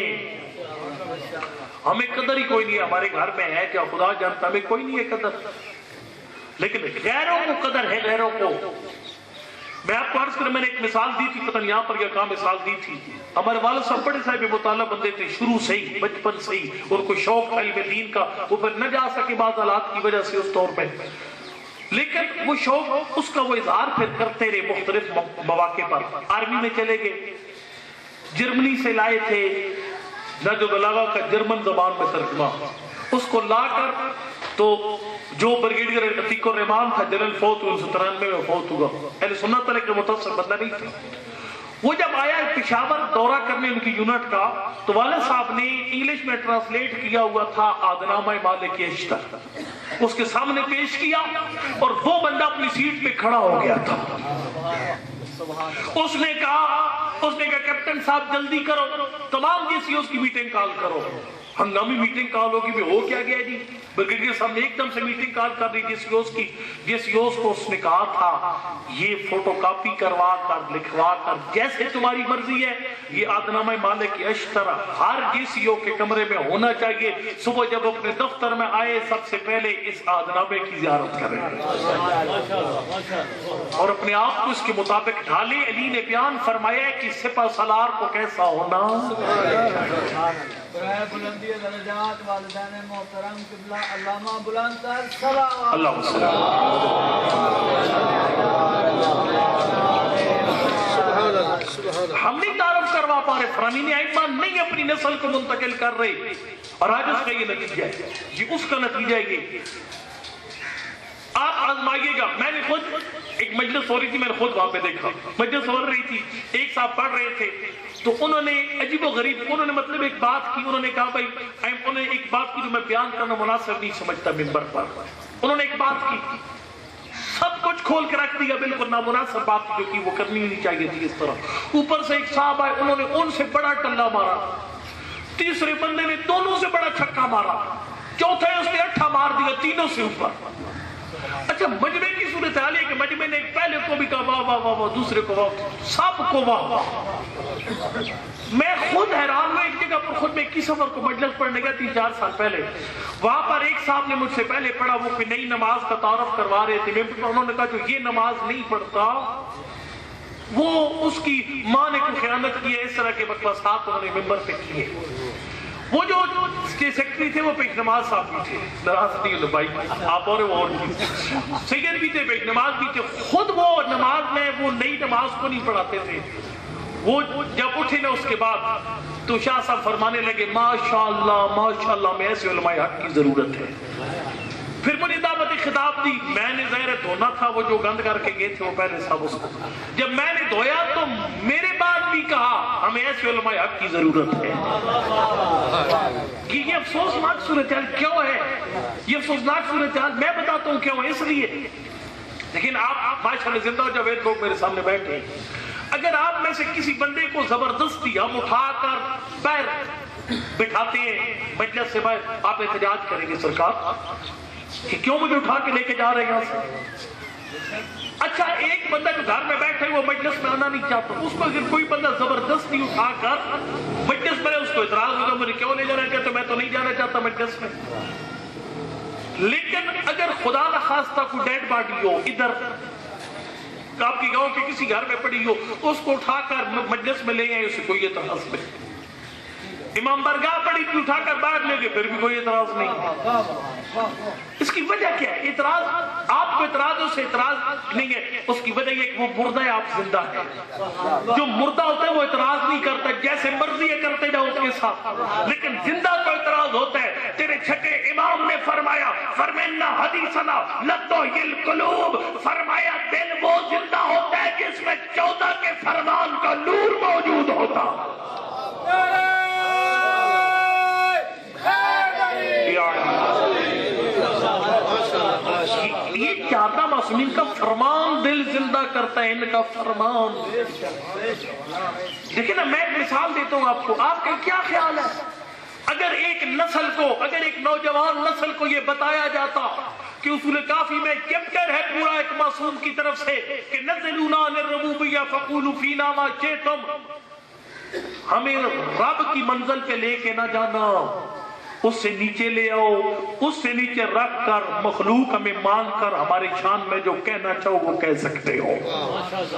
ہمیں قدر ہی کوئی نہیں ہے، ہمارے گھر میں ہے کیا خدا جانتا، ہمیں کوئی نہیں ہے قدر، لیکن غیروں کو قدر ہے. غیروں کو میں آپ کو عرض کروں، میں نے ایک مثال دی تھی، پتہ نہیں یہاں پر یا کہاں مثال دی تھی. ہمارے والد صاحب بڑے صاحب مطالعہ بندے تھے، شروع سے ہی، بچپن سے ہی ان کو شوق علم دین کا، وہ پھر نہ جا سکے بعض حالات کی وجہ سے اس طور پہ، لیکن وہ شوق اس کا وہ اظہار پھر کرتے رہے مختلف مواقع پر. آرمی میں چلے گئے، جرمنی سے لائے تھے نہج البلاغہ کا جرمن زبان میں ترجمہ، اس کو لا کر تو جو بریگیڈیئر عتیق الرحمان تھا جنرل فوت 1993 میں فوت ہوا، اہل سنت والے کا متاثر بندہ نہیں تھا. وہ جب آیا پشاور دورہ کرنے ان کی یونٹ کا، تو والد صاحب نے انگلش میں ٹرانسلیٹ کیا ہوا تھا آدنامہ مالک اشتر، اس کے سامنے پیش کیا اور وہ بندہ اپنی سیٹ پہ کھڑا ہو گیا تھا. اس نے کہا کیپٹن صاحب جلدی کرو، تمام جی سی اوز کی میٹنگ کال کرو. ہنگامی میٹنگ کال ہوگی بھی ہو کیا گیا جی، بریگیڈیئر صاحب نے ایک دم سے میٹنگ کال کر دی جی سی اوز کی. جی سی اوز کو اس نے کہا تھا یہ فوٹو کاپی کروا کر لکھوا کر جیسے تمہاری مرضی ہے، یہ آدنامہ مالک اشتر ہر جی سی او کے کمرے میں ہونا چاہیے. صبح جب اپنے دفتر میں آئے سب سے پہلے اس آدنامے کی زیارت کریں اور اپنے آپ کو اس کے مطابق ڈھالے. علی نے بیان فرمایا ہے کہ سپہ سالار کو کیسا ہونا. بلندی درجات والدین محترم قبلہ علامہ بلند صلوات اللہ ہم نہیں تعارف کروا پا رہے، فرامین ائمہ نہیں اپنی نسل کو منتقل کر رہے، اور آج اس کا یہ نتیجہ ہے جی، اس کا نتیجہ یہ آپ آزمائیے گا. میں نے خود ایک مجلس ہو رہی تھی، میں نے خود وہاں پہ دیکھا، مجلس ہو رہی تھی، ایک صاحب پڑھ رہے تھے تو انہوں نے عجیب و غریب انہوں نے مطلب ایک بات کی، انہوں نے کہا بھائی انہوں نے ایک بات کی جو میں بیان کرنا مناسب نہیں سمجھتا منبر پر. انہوں نے ایک بات کی، سب کچھ کھول کے رکھ دیا، بالکل نامناسب بات جو کی وہ کرنی نہیں چاہیے تھی اس طرح. اوپر سے ایک صاحب آئے، انہوں نے ان سے بڑا ٹلہ مارا، تیسرے بندے نے دونوں سے بڑا چھکا مارا، چوتھے اس نے اٹھا مار دیا تینوں سے اوپر. اچھا مجمع کی صورتحال ہے کہ مجمع نے پہلے کو بھی کہا واہ واہ واہ واہ، دوسرے کو واہ، سب کو واہ واہ. میں خود حیران ہوں. ایک جگہ پر خود میں 21 سفر کو مجلس پڑھنے گیا 3-4 سال پہلے، وہاں پر ایک صاحب نے مجھ سے پہلے پڑھا، وہ کوئی نئی نماز کا تعارف کروا رہے تھے. انہوں نے کہا جو یہ نماز نہیں پڑھتا وہ اس کی ماں نے کوئی خیانت کی ہے، اس طرح کے بکواسات انہوں نے ممبر پہ کیے. وہ جو سیکرٹری تھے وہ پیش نماز صاحب بھی تھے، ناراض نہیں بھائی آپ اور سید بھی تھے، پیش نماز بھی تھے. خود وہ نماز میں وہ نئی نماز کو نہیں پڑھاتے تھے. وہ جب اٹھے نا اس کے بعد تو شاہ صاحب فرمانے لگے ماشاءاللہ میں ایسے علماء حق کی ضرورت ہے. پھر مجھے دعوت خطاب دی، میں نے ظاہر دھونا تھا، وہ جو گند کر کے گئے تھے وہ پہلے صاحب اس کو، جب میں نے دھویا تو میرے بعد بھی کہا ہمیں ایسے علماء حق کی ضرورت ہے. یہ افسوسناک صورتحال کیوں ہے؟ یہ افسوسناک صورتحال میں بتاتا ہوں کیوں. اس لیے لیکن آپ ماشاءاللہ زندہ جاوید لوگ میرے سامنے بیٹھے ہیں، اگر آپ میں سے کسی بندے کو زبردستی ہم اٹھا کر باہر بٹھاتے ہیں مجلس سے باہر، آپ احتجاج کریں گے سرکار کہ کیوں مجھے اٹھا کے لے کے جا رہے ہیں یہاں سے. اچھا ایک بندہ جو گھر میں بیٹھا ہے وہ مجلس میں آنا نہیں چاہتا، اس کو اگر کوئی بندہ زبردستی اٹھا کر مجلس میں، اس کو اعتراض ہوگا مجھے کیوں لے جانا چاہتا، میں تو نہیں جانا چاہتا مجلس میں. لیکن اگر خدا نخواستہ کوئی ڈیڈ باڈی ہو ادھر آپ کی گاؤں کے کسی گھر میں پڑی ہو، اس کو اٹھا کر مجلس میں لے آئے، اسے کوئی اعتراض نہیں. امام برگاہ پڑی تھی اٹھا کر باہر لے گئے، پھر بھی کوئی اعتراض نہیں. اس کی وجہ کیا ہے؟ اعتراض آپ کو اعتراض اس سے اعتراض نہیں ہے. اس کی وجہ یہ کہ وہ مردہ ہے، آپ زندہ ہے. جو مردہ ہوتا ہے وہ اعتراض نہیں کرتا، جیسے مرضی ہے کرتے جاؤ اس کے ساتھ، لیکن زندہ کو اعتراض ہوتا ہے. تیرے چھٹے امام نے فرمایا فرمانا حدیثنا لتحیل القلوب، فرمایا دل وہ زندہ ہوتا ہے جس میں 14 کے فرمان کا نور موجود ہوتا. یہ چارہ معصومین کا فرمان دل زندہ کرتا ہے، ان کا فرمان۔ دیکھیں نا، میں ایک مثال دیتا ہوں آپ کو، آپ کا کیا خیال ہے اگر ایک نسل کو، اگر ایک نوجوان نسل کو یہ بتایا جاتا کہ اصول کافی میں چیپٹر ہے پورا ایک معصوم کی طرف سے کہ نزلونا للربوبیہ فقولوا فینا ما شئتم، ہمیں رب کی منزل پہ لے کے نہ جانا، اس سے نیچے لے آؤ، اس سے نیچے رکھ کر مخلوق ہمیں مان کر ہمارے شان میں جو کہنا چاہو وہ کہہ سکتے ہو،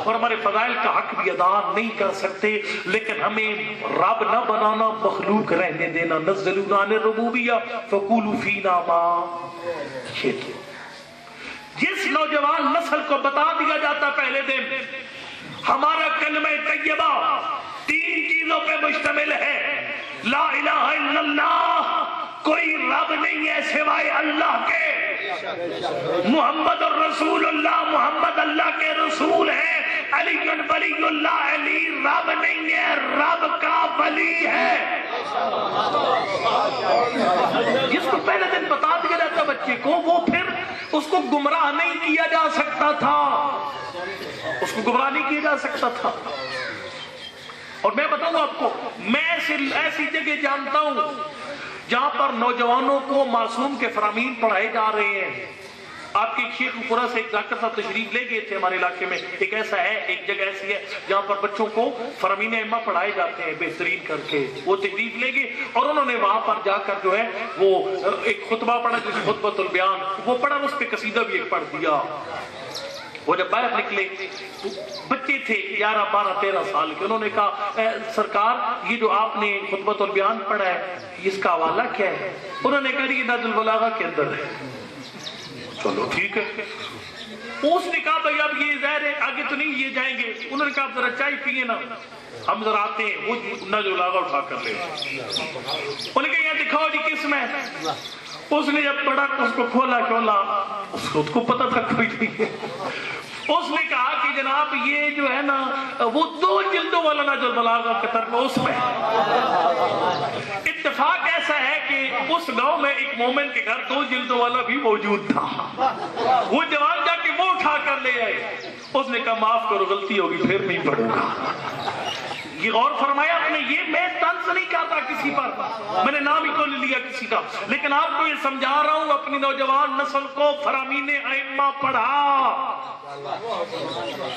اور ہمارے فضائل کا حق بھی ادا نہیں کر سکتے، لیکن ہمیں رب نہ بنانا، مخلوق رہنے دینا۔ نزلونا للربوبیہ فقولوا فینا ما شئتم۔ جس نوجوان نسل کو بتا دیا جاتا پہلے دن ہمارا کلمہ طیبہ 3 چیزوں پہ مشتمل ہے، لا الہ الا اللہ، کوئی رب نہیں ہے سوائے اللہ کے، محمد الرسول اللہ، محمد اللہ کے رسول ہے، علی ولی اللہ، علی رب نہیں ہے، رب کا ولی ہے۔ جس کو پہلے دن بتا دیا جاتا بچے کو، وہ پھر اس کو گمراہ نہیں کیا جا سکتا تھا، اس کو گمراہ نہیں کیا جا سکتا تھا۔ اور میں بتاؤں آپ کو، میں صرف ایسی جگہ جانتا ہوں جہاں پر نوجوانوں کو معصوم کے فرامین پڑھائے جا رہے ہیں۔ آپ کے شیخ پورا سے ایک ڈاکٹر صاحب تشریف لے گئے تھے ہمارے علاقے میں، ایک ایسا ہے، ایک جگہ ایسی ہے جہاں پر بچوں کو فرامین ائمہ پڑھائے جاتے ہیں بہترین کر کے۔ وہ تشریف لے گئے اور انہوں نے وہاں پر جا کر جو ہے وہ ایک خطبہ پڑھا، جسے خطبۃ البیان وہ پڑھا، اس پہ قصیدہ بھی ایک پڑھ دیا۔ وہ جب باہر نکلے تو بچے تھے 11 12 13 سال کے، انہوں نے کہا سرکار یہ جو آپ نے خطبۃ البیان پڑھا ہے اس کا حوالہ کیا ہے؟ انہوں نے کہا یہ نہج البلاغہ کے اندر ہے۔ چلو ٹھیک ہے۔ اس نے کہا بھائی اب یہ ظاہر ہے آگے تو نہیں یہ جائیں گے، انہوں نے کہا ذرا چائے پیئے نا، ہم ذرا آتے ہیں، وہ نہج البلاغہ اٹھا کر لے، انہوں نے کہا یہ دکھاؤ جی کس میں۔ اس نے جب پڑھا اس کو کھولا اس کو پتا تھا کوئی نہیں ہے۔ اس نے کہا کہ جناب یہ جو ہے نا وہ 2 جلدوں والا نہج البلاغہ کا ترجمہ اس میں۔ اتفاق ایسا ہے کہ اس گاؤں میں ایک مومن کے گھر 2 جلدوں والا بھی موجود تھا، وہ جوان جا کے وہ اٹھا کر لے آئے۔ اس نے کہا معاف کرو غلطی ہوگی پھر نہیں پڑھوں گا۔ یہ غور فرمایا آپ نے، یہ میں طنز نہیں کہتا کسی پر، میں نے نام ہی کو نہیں لیا کسی کا، لیکن آپ کو یہ سمجھا رہا ہوں اپنی نوجوان نسل کو فرامین ائمہ پڑھا،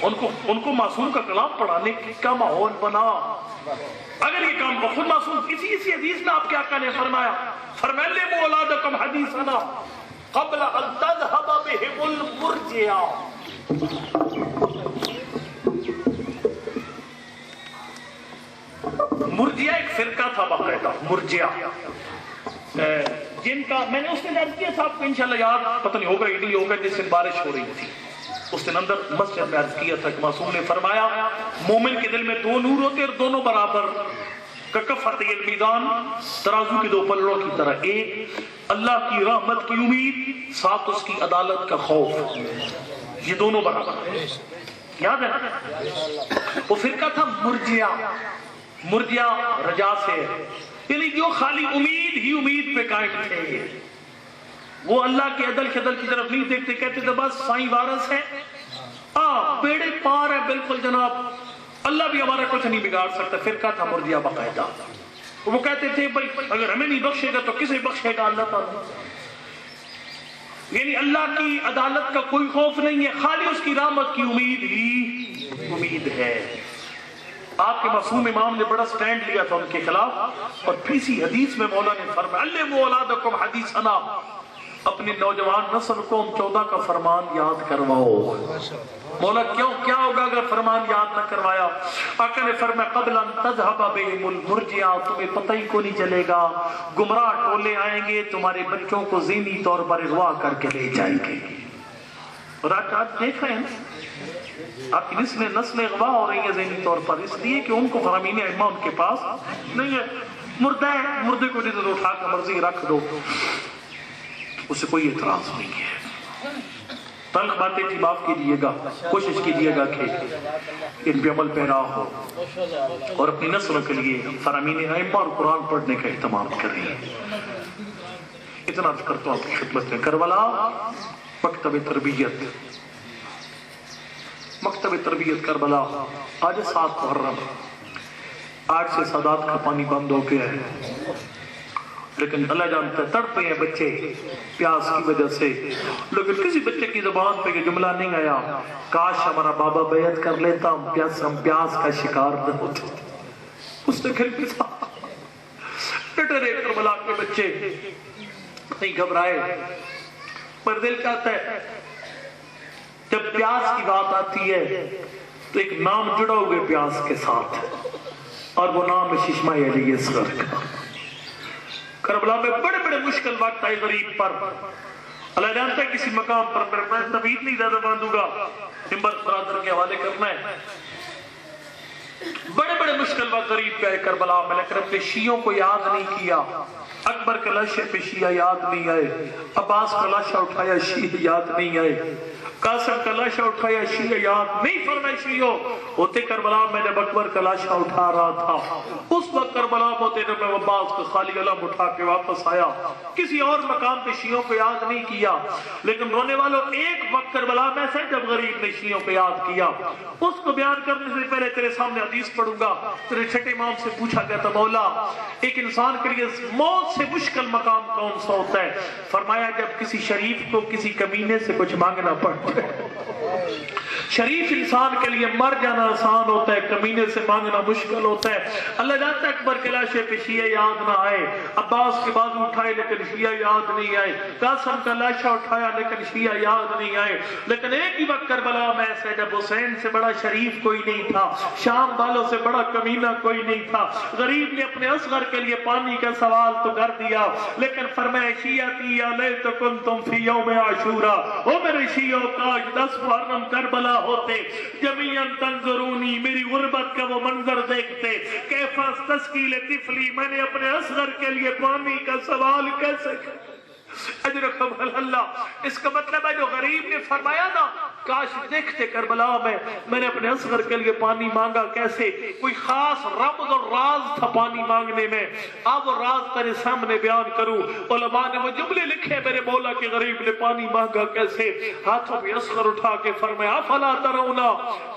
ان کو معصوم کا کلام پڑھانے کا ماحول بنا۔ اگر یہ کام خود معصوم، اسی حدیث میں آپ کیا کہنے فرمایا، فرمائلموا اولادکم حدیثنا قبل ان تذهب بهم المرجعہ۔ مرجعہ ایک فرقہ تھا باقاعدہ، مرجعہ جن کا میں نے اس دن عرض کیا تھا آپ کو انشاءاللہ یاد پتہ نہیں ہوگا یا نہیں ہوگا، جس دن بارش ہو رہی تھی اس دن اندر مسجد میں عرض کیا تھا کہ معصوم نے فرمایا مومن کے دل میں 2 نور ہوتے اور دونوں برابر، ککفت المیزان، ترازو کے 2 پلڑوں کی طرح، ایک اللہ کی رحمت کی امید، ساتھ اس کی عدالت کا خوف، یہ دونوں برابر، یاد ہے؟ وہ فرقہ تھا مرجعہ رجا سے، یعنی جو خالی امید ہی امید پہ قائم تھے، وہ اللہ کے عدل خدل کی طرف نہیں دیکھتے، کہتے تھے بس سائیں وارث ہے، بیڑے پار ہے بالکل جناب، اللہ بھی ہمارا کچھ نہیں بگاڑ سکتا۔ فرقہ تھا مرجعہ باقاعدہ، وہ کہتے تھے بھائی اگر ہمیں نہیں بخشے گا تو کسے بخشے گا اللہ تعالیٰ، یعنی اللہ کی عدالت کا کوئی خوف نہیں ہے، خالی اس کی رحمت کی امید ہی امید ہے۔ آپ کے معصوم امام نے بڑا سٹینڈ لیا تھا ان کے خلاف، اور اسی حدیث میں مولا نے فرمایا علموا اولادکم حدیثنا، اپنی نوجوان نسل کو 14 کا فرمان یاد کرواؤ۔ مولا کیا ہوگا اگر فرمان یاد نہ کروایا؟ آقا نے فرمایا قبل ان تذهب بهم المرجعہ، تمہیں پتہ ہی کو نہیں چلے گا، گمراہ ٹولے آئیں گے تمہارے بچوں کو ذہنی طور پر اغوا کر کے لے جائیں گے۔ اور آج دیکھ رہے ہیں آپ کی نسل اغوا ہو رہی ہے ذہنی طور پر، اس لیے کہ ان کو فرامین ائمہ ان کے پاس نہیں ہے، مردہ ہے، مردے کو جدھر اٹھا کر مرضی رکھ دو، اس سے کوئی اعتراض نہیں ہے۔ تلخ باتیں تھی معاف کیجیے گا، کوشش کیجیے گا کہ ان پہ عمل پیرا ہو اور اپنی نسلوں کے لیے فرامین ائمہ اور قرآن پڑھنے کا اہتمام کریں۔ اتنا عرض کرتا ہوں آپ کی خدمت میں، کربلا مکتب تربیت، مکتب تربیت کربلا، آج 7 محرم، آج سے سادات کا پانی بند ہو گیا ہے، لیکن اللہ جانتا ہے تڑپے ہیں بچے پیاس کی وجہ سے، لیکن کسی بچے کی زبان پہ یہ جملہ نہیں آیا کاش ہمارا بابا بیعت کر لیتا، ہم پیاس کا شکار نہ ہوتے۔ اس نے پھر بھی ڈٹے کربلا کے بچے نہیں گھبرائے، پر دل چاہتا ہے جب پیاس کی بات آتی ہے تو ایک نام جڑا ہوئے پیاس کے ساتھ، اور وہ نام ہے چشمہ علی اصغر کا۔ کربلا میں بڑے بڑے مشکل وقت آئے غریب پر، اللہ جانتا ہے کسی مقام پر میں تبید نہیں زیادہ باندھوں گا، نمبر برادر کے حوالے کرنا ہے، بڑے بڑے مشکل وقت غریب پہ آئے کربلا میں، لیکن اپنے شیعوں کو یاد نہیں کیا، اکبر کے لاشے پہ شیعہ یاد نہیں آئے، عباس کا لاشا اٹھایا شیعہ یاد نہیں آئے، قاسم کا لاشا اٹھایا شیعہ یاد نہیں فرمائے، شیعوں ہوتے کربلا میں جب اکبر کا لاشا اٹھا رہا تھا، اس وقت کربلا ہوتے جب میں عباس کو خالی علم اٹھا کے واپس آیا، کسی اور مقام پہ شیعوں کو یاد نہیں کیا، لیکن رونے والوں ایک وقت کربلا میں سے جب غریب نے شیعوں کو یاد کیا، اس کو بیان کرنے سے پہلے تیرے سامنے حدیث پڑھوں گا، تیرے چھٹے امام سے پوچھا گیا تھا مولا ایک انسان کے لیے موت سے مشکل مقام کون سا ہوتا ہے؟ فرمایا جب کسی شریف کو کسی کمینے سے کچھ مانگنا پڑتا ہے۔ شریف انسان کے لیے مر جانا آسان ہوتا ہے، کمینے سے مانگنا مشکل ہوتا ہے۔ اللہ جانتا ہے اکبر کے لاشے پہ شیعہ یاد نہ آئے، عباس کے بازو اٹھائے لیکن شیعہ یاد نہیں آئے، قاسم کا لاشا اٹھایا لیکن شیعہ یاد نہیں آئے، لیکن ایک ہی وقت کربلا میں ایسے جب حسین سے بڑا شریف کوئی نہیں تھا، شام والوں سے بڑا کمینہ کوئی نہیں تھا، غریب نے اپنے اصغر کے لیے پانی کا سوال تو کر دیا، لیکن فرمایا شیعتی یا لیتکم تم فی یوم عاشورا، او میرے شیعوں کاش 10 محرم کربلا ہوتے، جمیعاً تنظرونی میری غربت کا وہ منظر دیکھتے، کیف استسقی لطفلی میں نے اپنے اصغر کے لیے پانی کا سوال کیسے اجرکم اللہ۔ اس کا مطلب ہے جو غریب نے فرمایا نا کاش دیکھتے کربلا میں نے اپنے اصغر کے لیے پانی مانگا کیسے، کوئی خاص رمز اور راز تھا پانی مانگنے میں، اب وہ راز تیرے سامنے بیان کروں۔ علماء نے وہ جملے لکھے میرے مولا کے غریب نے پانی مانگا کیسے، ہاتھوں پہ اصغر اٹھا کے فرمایا افلا ترونا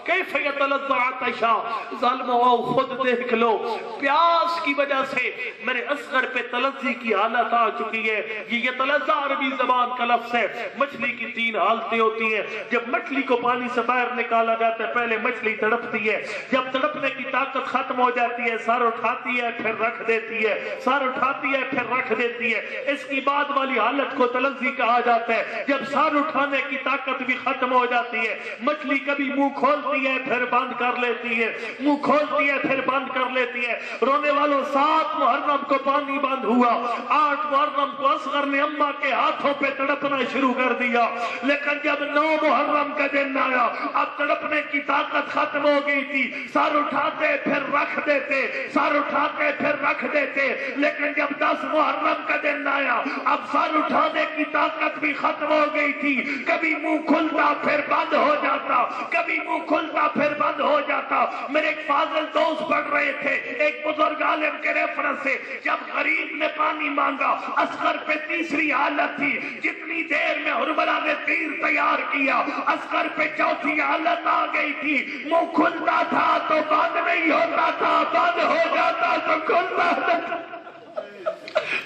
کیف یتلذع عطشا، ظالمو آؤ خود دیکھ لو پیاس کی وجہ سے میرے اصغر پہ تلذی کی حالت آ چکی ہے۔ یہ یتلذع عربی زبان کا لفظ ہے، مچھلی کی 3 حالتیں ہوتی ہیں، جب مچھلی کو پانی سے باہر نکالا جاتا ہے پہلے مچھلی تڑپتی ہے، جب تڑپنے کی طاقت ختم ہو جاتی ہے سر اٹھاتی ہے پھر رکھ دیتی ہے، سر اٹھاتی ہے پھر رکھ دیتی ہے، اس کی بعد والی حالت کو تلذی کہا جاتا ہے۔ جب سر اٹھانے کی طاقت بھی ختم ہو جاتی ہے مچھلی کبھی منہ کھولتی ہے پھر بند کر لیتی ہے، منہ کھولتی ہے پھر بند کر لیتی ہے۔ رونے والوں 7 محرم کو پانی بند ہوا، 8 محرم کو اصغر نے اماں کے ہاتھوں پہ تڑپنا شروع کر دیا، لیکن جب 9 محرم کا دن آیا اب تڑپنے کی طاقت ختم ہو گئی تھی، سر اٹھاتے پھر رکھ دیتے، سر اٹھاتے پھر رکھ دیتے، لیکن جب 10 محرم کا دن آیا اب سر اٹھانے کی طاقت بھی ختم ہو گئی تھی، کبھی منہ کھلتا پھر بند ہو جاتا، کبھی منہ کھلتا پھر بند ہو جاتا۔ میرے ایک فاضل دوست پڑھ رہے تھے ایک بزرگ عالم کے ریفرنس سے، جب غریب نے پانی مانگا اصغر پہ تیسری حالت تھی، جتنی دیر میں حرملہ نے تیر تیار کیا اصغر پہ چوتھی حالت آ گئی تھی، منہ کھلتا تھا تو بند نہیں ہوتا تھا، بند ہو جاتا تو کھلتا تھا۔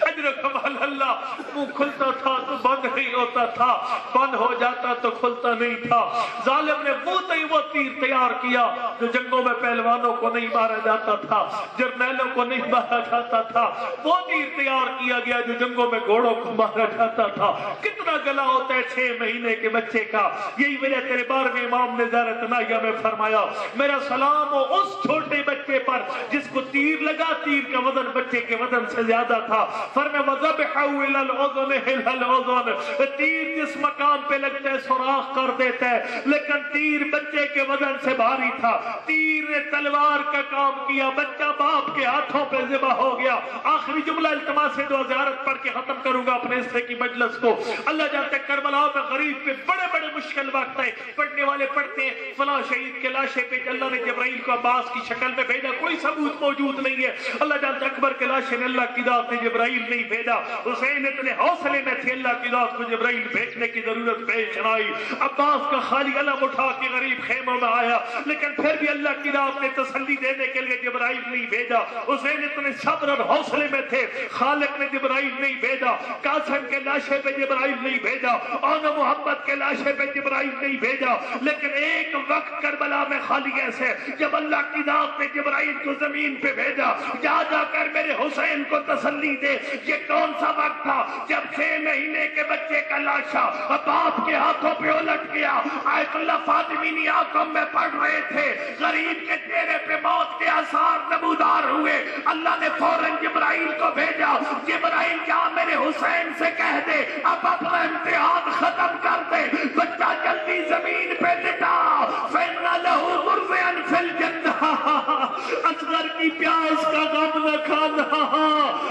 اجرکم اللہ، منہ کھلتا تھا تو بند نہیں ہوتا تھا، بند ہو جاتا تو کھلتا نہیں تھا۔ ظالم نے وہ تیر تیار کیا جو جنگوں میں پہلوانوں کو نہیں مارا جاتا تھا، جرنیلوں کو نہیں مارا جاتا تھا، وہ تیر تیار کیا گیا جو جنگوں میں گھوڑوں کو مارا جاتا تھا۔ کتنا گلا ہوتا ہے 6 مہینے کے بچے کا۔ یہی وجہ تیرے 12ویں امام نے زیارت نائیہ میں فرمایا میرا سلام ہو اس چھوٹے بچے پر جس کو تیر لگا، تیر کا وزن بچے کے وزن سے زیادہ تھا، فرمایا وَذَبِحَوْا إِلَى الْأُذُنِ إِلَى الْأُذُنِ، تیر جس مقام پہ لگتا ہے سوراخ کر دیتا ہے، لیکن تیر بچے کے وزن سے بھاری تھا، تیر نے تلوار کا کام کیا، بچہ باپ کے ہاتھوں پہ ذبح ہو گیا۔ آخری جملہ التماس سے دعا زیارت پڑھ کے ختم کروں گا اپنے حصے کی مجلس کو۔ اللہ جانتے کربلا میں غریب پہ بڑے بڑے مشکل وقت ہے، پڑھنے والے پڑھتے ہیں فلاں شہید کے لاشے پہ اللہ نے جبرائیل کو عباس کی شکل میں بھیجا، کوئی ثبوت موجود نہیں ہے۔ اللہ جانتے اکبر کے لاشے نے اللہ کی ذات نے جبرائیل نہیں نہیں بھیجا. حسین اتنے حوصلے میں تھے اللہ کی ذات کو جبرائیل بھیجنے کی ضرورت پیش آئی. عباس کا خالی علم اٹھا کے غریب خیموں میں آیا, لیکن پھر بھی اللہ کی ذات نے تسلی دینے کے لیے جبرائیل نہیں بھیجا. حسین اتنے صبر اور حوصلے میں تھے, خالق نے جبرائیل نہیں بھیجا, قاسم کے لاشے پہ جبرائیل نہیں بھیجا, اور محمد کے لاشے پہ جبرائیل نہیں بھیجا. لیکن ایک وقت کربلا میں خالی ایسے جب اللہ کی ذات نے جبرائیل کو زمین پہ بھیجا, جا جا کر میرے حسین کو تسلی دے. یہ کون سا وقت تھا جب 6 مہینے کے بچے کا لاشا باپ کے ہاتھوں پہ الٹ گیا. آیت اللہ فاطمی آنکھوں میں پڑ رہے تھے, غریب کے چہرے پہ موت کے آثار نمودار ہوئے. اللہ نے فوراً جبرائیل کو بھیجا. جبرائیل جا میرے حسین سے کہہ دے اب اپنا امتحان ختم کر دے, بچہ جلدی زمین پہ لٹا. فَإِنَّ لَهُ مُرْضِعًا فِي الْجَنَّةِ, اصغر کی پیاس کا غم نہ کھانا,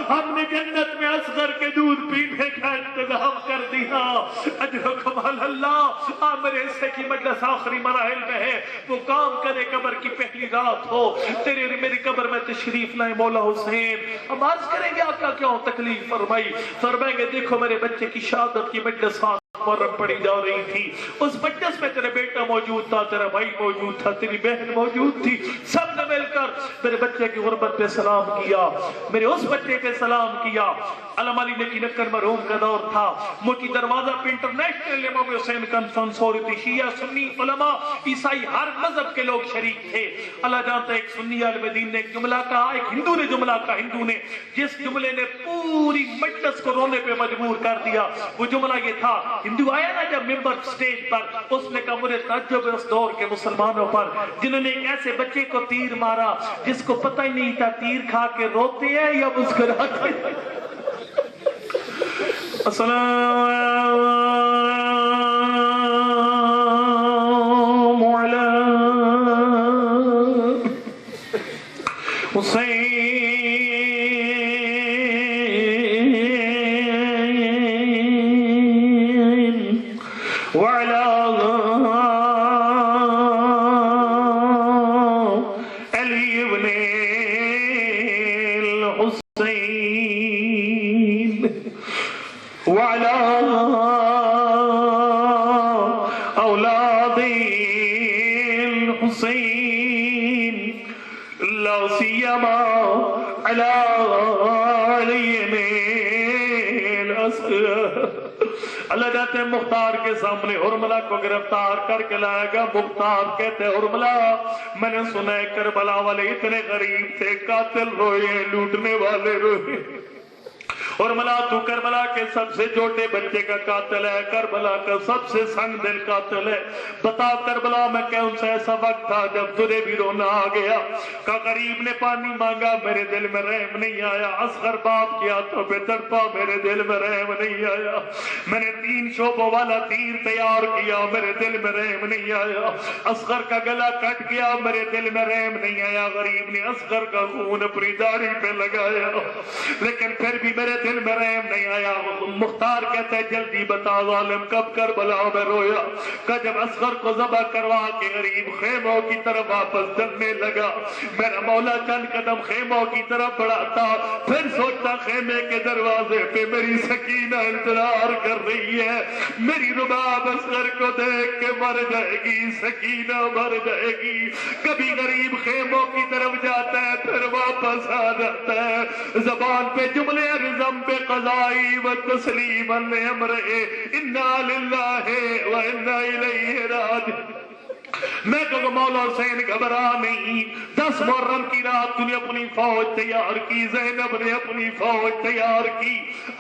ہم نے جنت میں اصغر کے دودھ پینے کا انتظام کر دیا. اجرکم اللہ. میرے حصے کی مجلس آخری مراحل میں ہے, وہ کام کرے قبر کی پہلی رات ہو, تیرے میری قبر میں تشریف لائے مولا حسین. ہم عرض کریں گے آقا کیوں تکلیف فرمائی؟ فرمائیں گے دیکھو میرے بچے کی شہادت کی مجلس محرم پڑی جا رہی تھی, اس مجلس میں تیرے بیٹا موجود تھا, تیرا بھائی موجود تھا, تیری بہن موجود تھی. سب نے مل کر میرے بچے کی غربت پہ سلام کیا, میرے اس بچے پہ سلام کیا. علم علی نکی نکر مرحوم کا دور تھا, موٹی دروازہ پہ انٹرنیشنل امام حسین کانفرنس ہو رہی تھی. شیعہ سنی علماء عیسائی ہر مذہب کے لوگ شریک تھے. اللہ جانتا ہے ایک سنی عالم دین نے ایک جملہ کہا, ایک ہندو نے جملہ کہا, ہندو نے جس جملے نے پوری مجلس کو رونے پہ مجبور کر دیا. وہ جملہ یہ تھا, ہندو آیا نا جب ممبر سٹیج پر, اس نے کہا مجھے تعجب ہے اس دور کے مسلمانوں پر جنہوں نے ایک ایسے بچے کو تیر مارا جس کو پتہ ہی نہیں تھا تیر کھا کے روتے ہیں یا مسکراتے ہیں. السلام علیکم حسین اللہ جاتے ہیں مختار کے سامنے حرملہ کو گرفتار کر کے لائے گا. مختار کہتے ہیں حرملہ میں نے سنا ہے کربلا والے اتنے غریب تھے, قاتل روئے, لوٹنے والے روئے. حرملہ تو کربلا کے سب سے چھوٹے بچے کا قاتل ہے, کربلا کا سب سے سنگ دل قاتل ہے. بتا کربلا میں کون سا ایسا وقت تھا جب تجھے بھی رونا آ گیا؟ کہ غریب نے پانی مانگا میرے دل میں رحم نہیں آیا, اصغر باپ کی ہاتھوں پہ تڑپا میرے دل میں رحم نہیں آیا, میں نے 3 شعبوں والا تیر تیار کیا میرے دل میں رحم نہیں آیا, اصغر کا گلا کٹ گیا میرے دل میں رحم نہیں آیا. غریب نے اصغر کا خون اپنی داڑھی پہ لگایا لیکن پھر بھی میرے دل میں رحم نہیں آیا. مختار کہتے ہیں جلدی بتا ظالم کب کربلا میں رویا؟ کہ جب اصغر کو ذبح کروا کے غریب خیموں کی طرف واپس چلنے لگا, میرا مولا چند قدم خیموں کی طرف بڑھاتا, پھر سوچتا خیمے کے دروازے پہ میری سکینہ انتظار کر رہی ہے, میری رباب اصغر کو دیکھ کے مر جائے گی, سکینہ مر جائے گی. کبھی غریب خیموں کی طرف جاتا ہے پھر واپس آ جاتا ہے, زبان پہ جملے رزم بے قضائی و تسلیم امرئ انا للہ و انا الیہ راجعون. میں کہوں مولا حسین گھبرا نہیں, 10 محرم کی رات تو نے اپنی فوج تیار کی, زینب نے اپنی فوج تیار کی,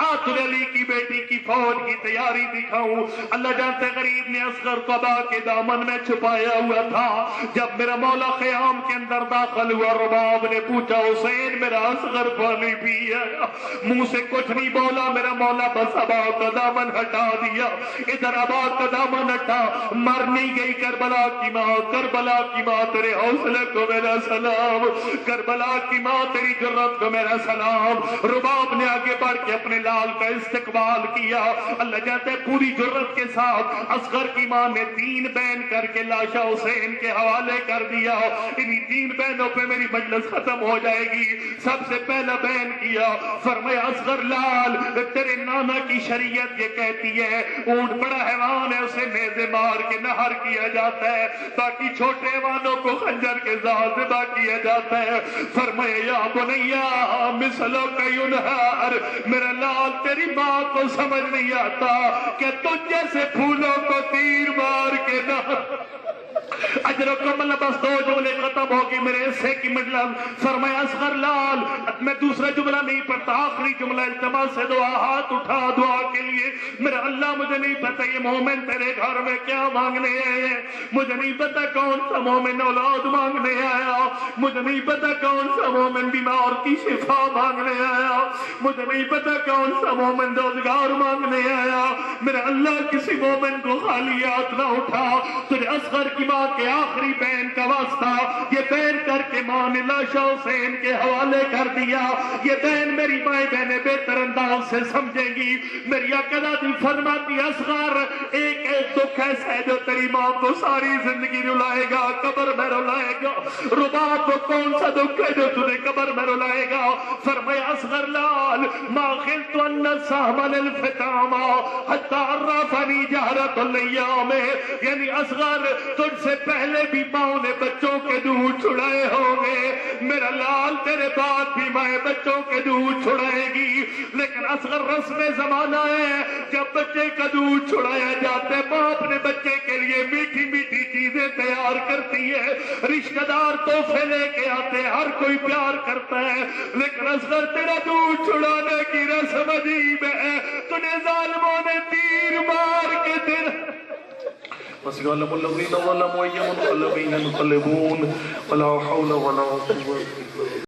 آج علی کی بیٹی کی فوج کی تیاری دکھاؤں. اللہ جانتے غریب نے اصغر کو ابا کے دامن میں چھپایا ہوا تھا. جب میرا مولا خیام کے اندر داخل ہوا, رباب نے پوچھا حسین میرا اصغر پانی پیا, منہ سے کچھ نہیں بولا میرا مولا, بس ابا کا دامن ہٹا دیا. ادھر ابا کا دامن ہٹا, مر نہیں گئی کربلا کی ماں، کربلا کی ماں تیرے حوصلے کو میرا سلام، کربلا کی ماں تیری جرت کو میرا سلام۔ رباب نے آگے بڑھ کے اپنے لال کا استقبال کیا۔ اللہ جاتے پوری جرت کے ساتھ اصغر کی ماں نے 3 بین کر کے لاشا حسین کے حوالے کر دیا۔ انہی 3 بینوں پہ میری مجلس ختم ہو جائے گی۔ سب سے پہلا بین کیا، فرمایا اصغر لال تیرے نانا کی شریعت یہ کہتی ہے اونٹ بڑا حیوان ہے، اسے نیزے مار کے نہر کیا جاتا ہے، باقی چھوٹے حیوانوں کو خنجر کے ساتھ ذبح کیا جاتا ہے۔ فرمایا یا بنیا مثلو کا ینہر، میرا لال تیری ماں کو سمجھ نہیں آتا کہ تجھ جیسے پھولوں کو تیر مار کے نہر۔ اجرکم اللہ، بس 2 جملے ختم ہو گئی میرے حصے کی مجلس۔ فرمایا اصغر لال میں دوسرا جملہ نہیں پڑھتا، آخری جملہ التماس سے دعا، ہاتھ اٹھا دعا کے لیے۔ میرا اللہ مجھے نہیں پتا یہ مومن تیرے گھر میں کیا مانگنے آئے ہیں، مجھے نہیں پتا کون سا مومن اولاد مانگنے آیا، مجھے نہیں پتا کون سا مومن بیمار کی شفا مانگنے آیا، مجھے نہیں پتا کون سا مومن روزگار مانگنے آیا۔ میرا اللہ کسی مومن کو خالی ہاتھ نہ اٹھا، تجھے اصغر کی ماں کے آخری بین کا واسطہ یہ بین کر کے ماں نے لاشا حسین کے حوالے کر دیا۔ یہ بین میری مائیں بہنیں بہتر انداز سے سمجھیں گی۔ میری عقیدہ دی فرماتی اصغر ایک دکھ ایسا ہے جو تیری ماں کو ساری زندگی رلائے گا، قبر میں رلائے گا۔ رباب کو کون سا دکھ ہے جو تجھے قبر میں رلائے گا؟ فرمایا اصغر لال ما خلت ان السهم للفتام حتی عرفنی جہرت الیام، یعنی اصغر تجھ سے پہلے بھی ماں نے بچوں کے دودھ چھڑائے ہوں گے، میرا لال تیرے بعد بھی مائیں بچوں کے دودھ چھڑائے گی، لیکن اصغر رسم زمانہ ہے جب بچے کا دودھ چھڑایا جاتا ہے ماں اپنے بچے کے لیے میٹھی میٹھی چیزیں تیار کرتی ہے، رشتہ دار تحفے لے کے آتے ہیں، ہر کوئی پیار کرتا ہے، لیکن اصغر تیرا دودھ چھڑانے کی رسم عجیب ہے، تجھے ظالموں نے تیر مار کے دل وَسِيَعْلَمُ الَّذِينَ ظَلَمُوا أَيَّ مُنْقَلَبٍ يَنْقَلِبُونَ وَلَا حَوْلَ وَلَا قُوَّةَ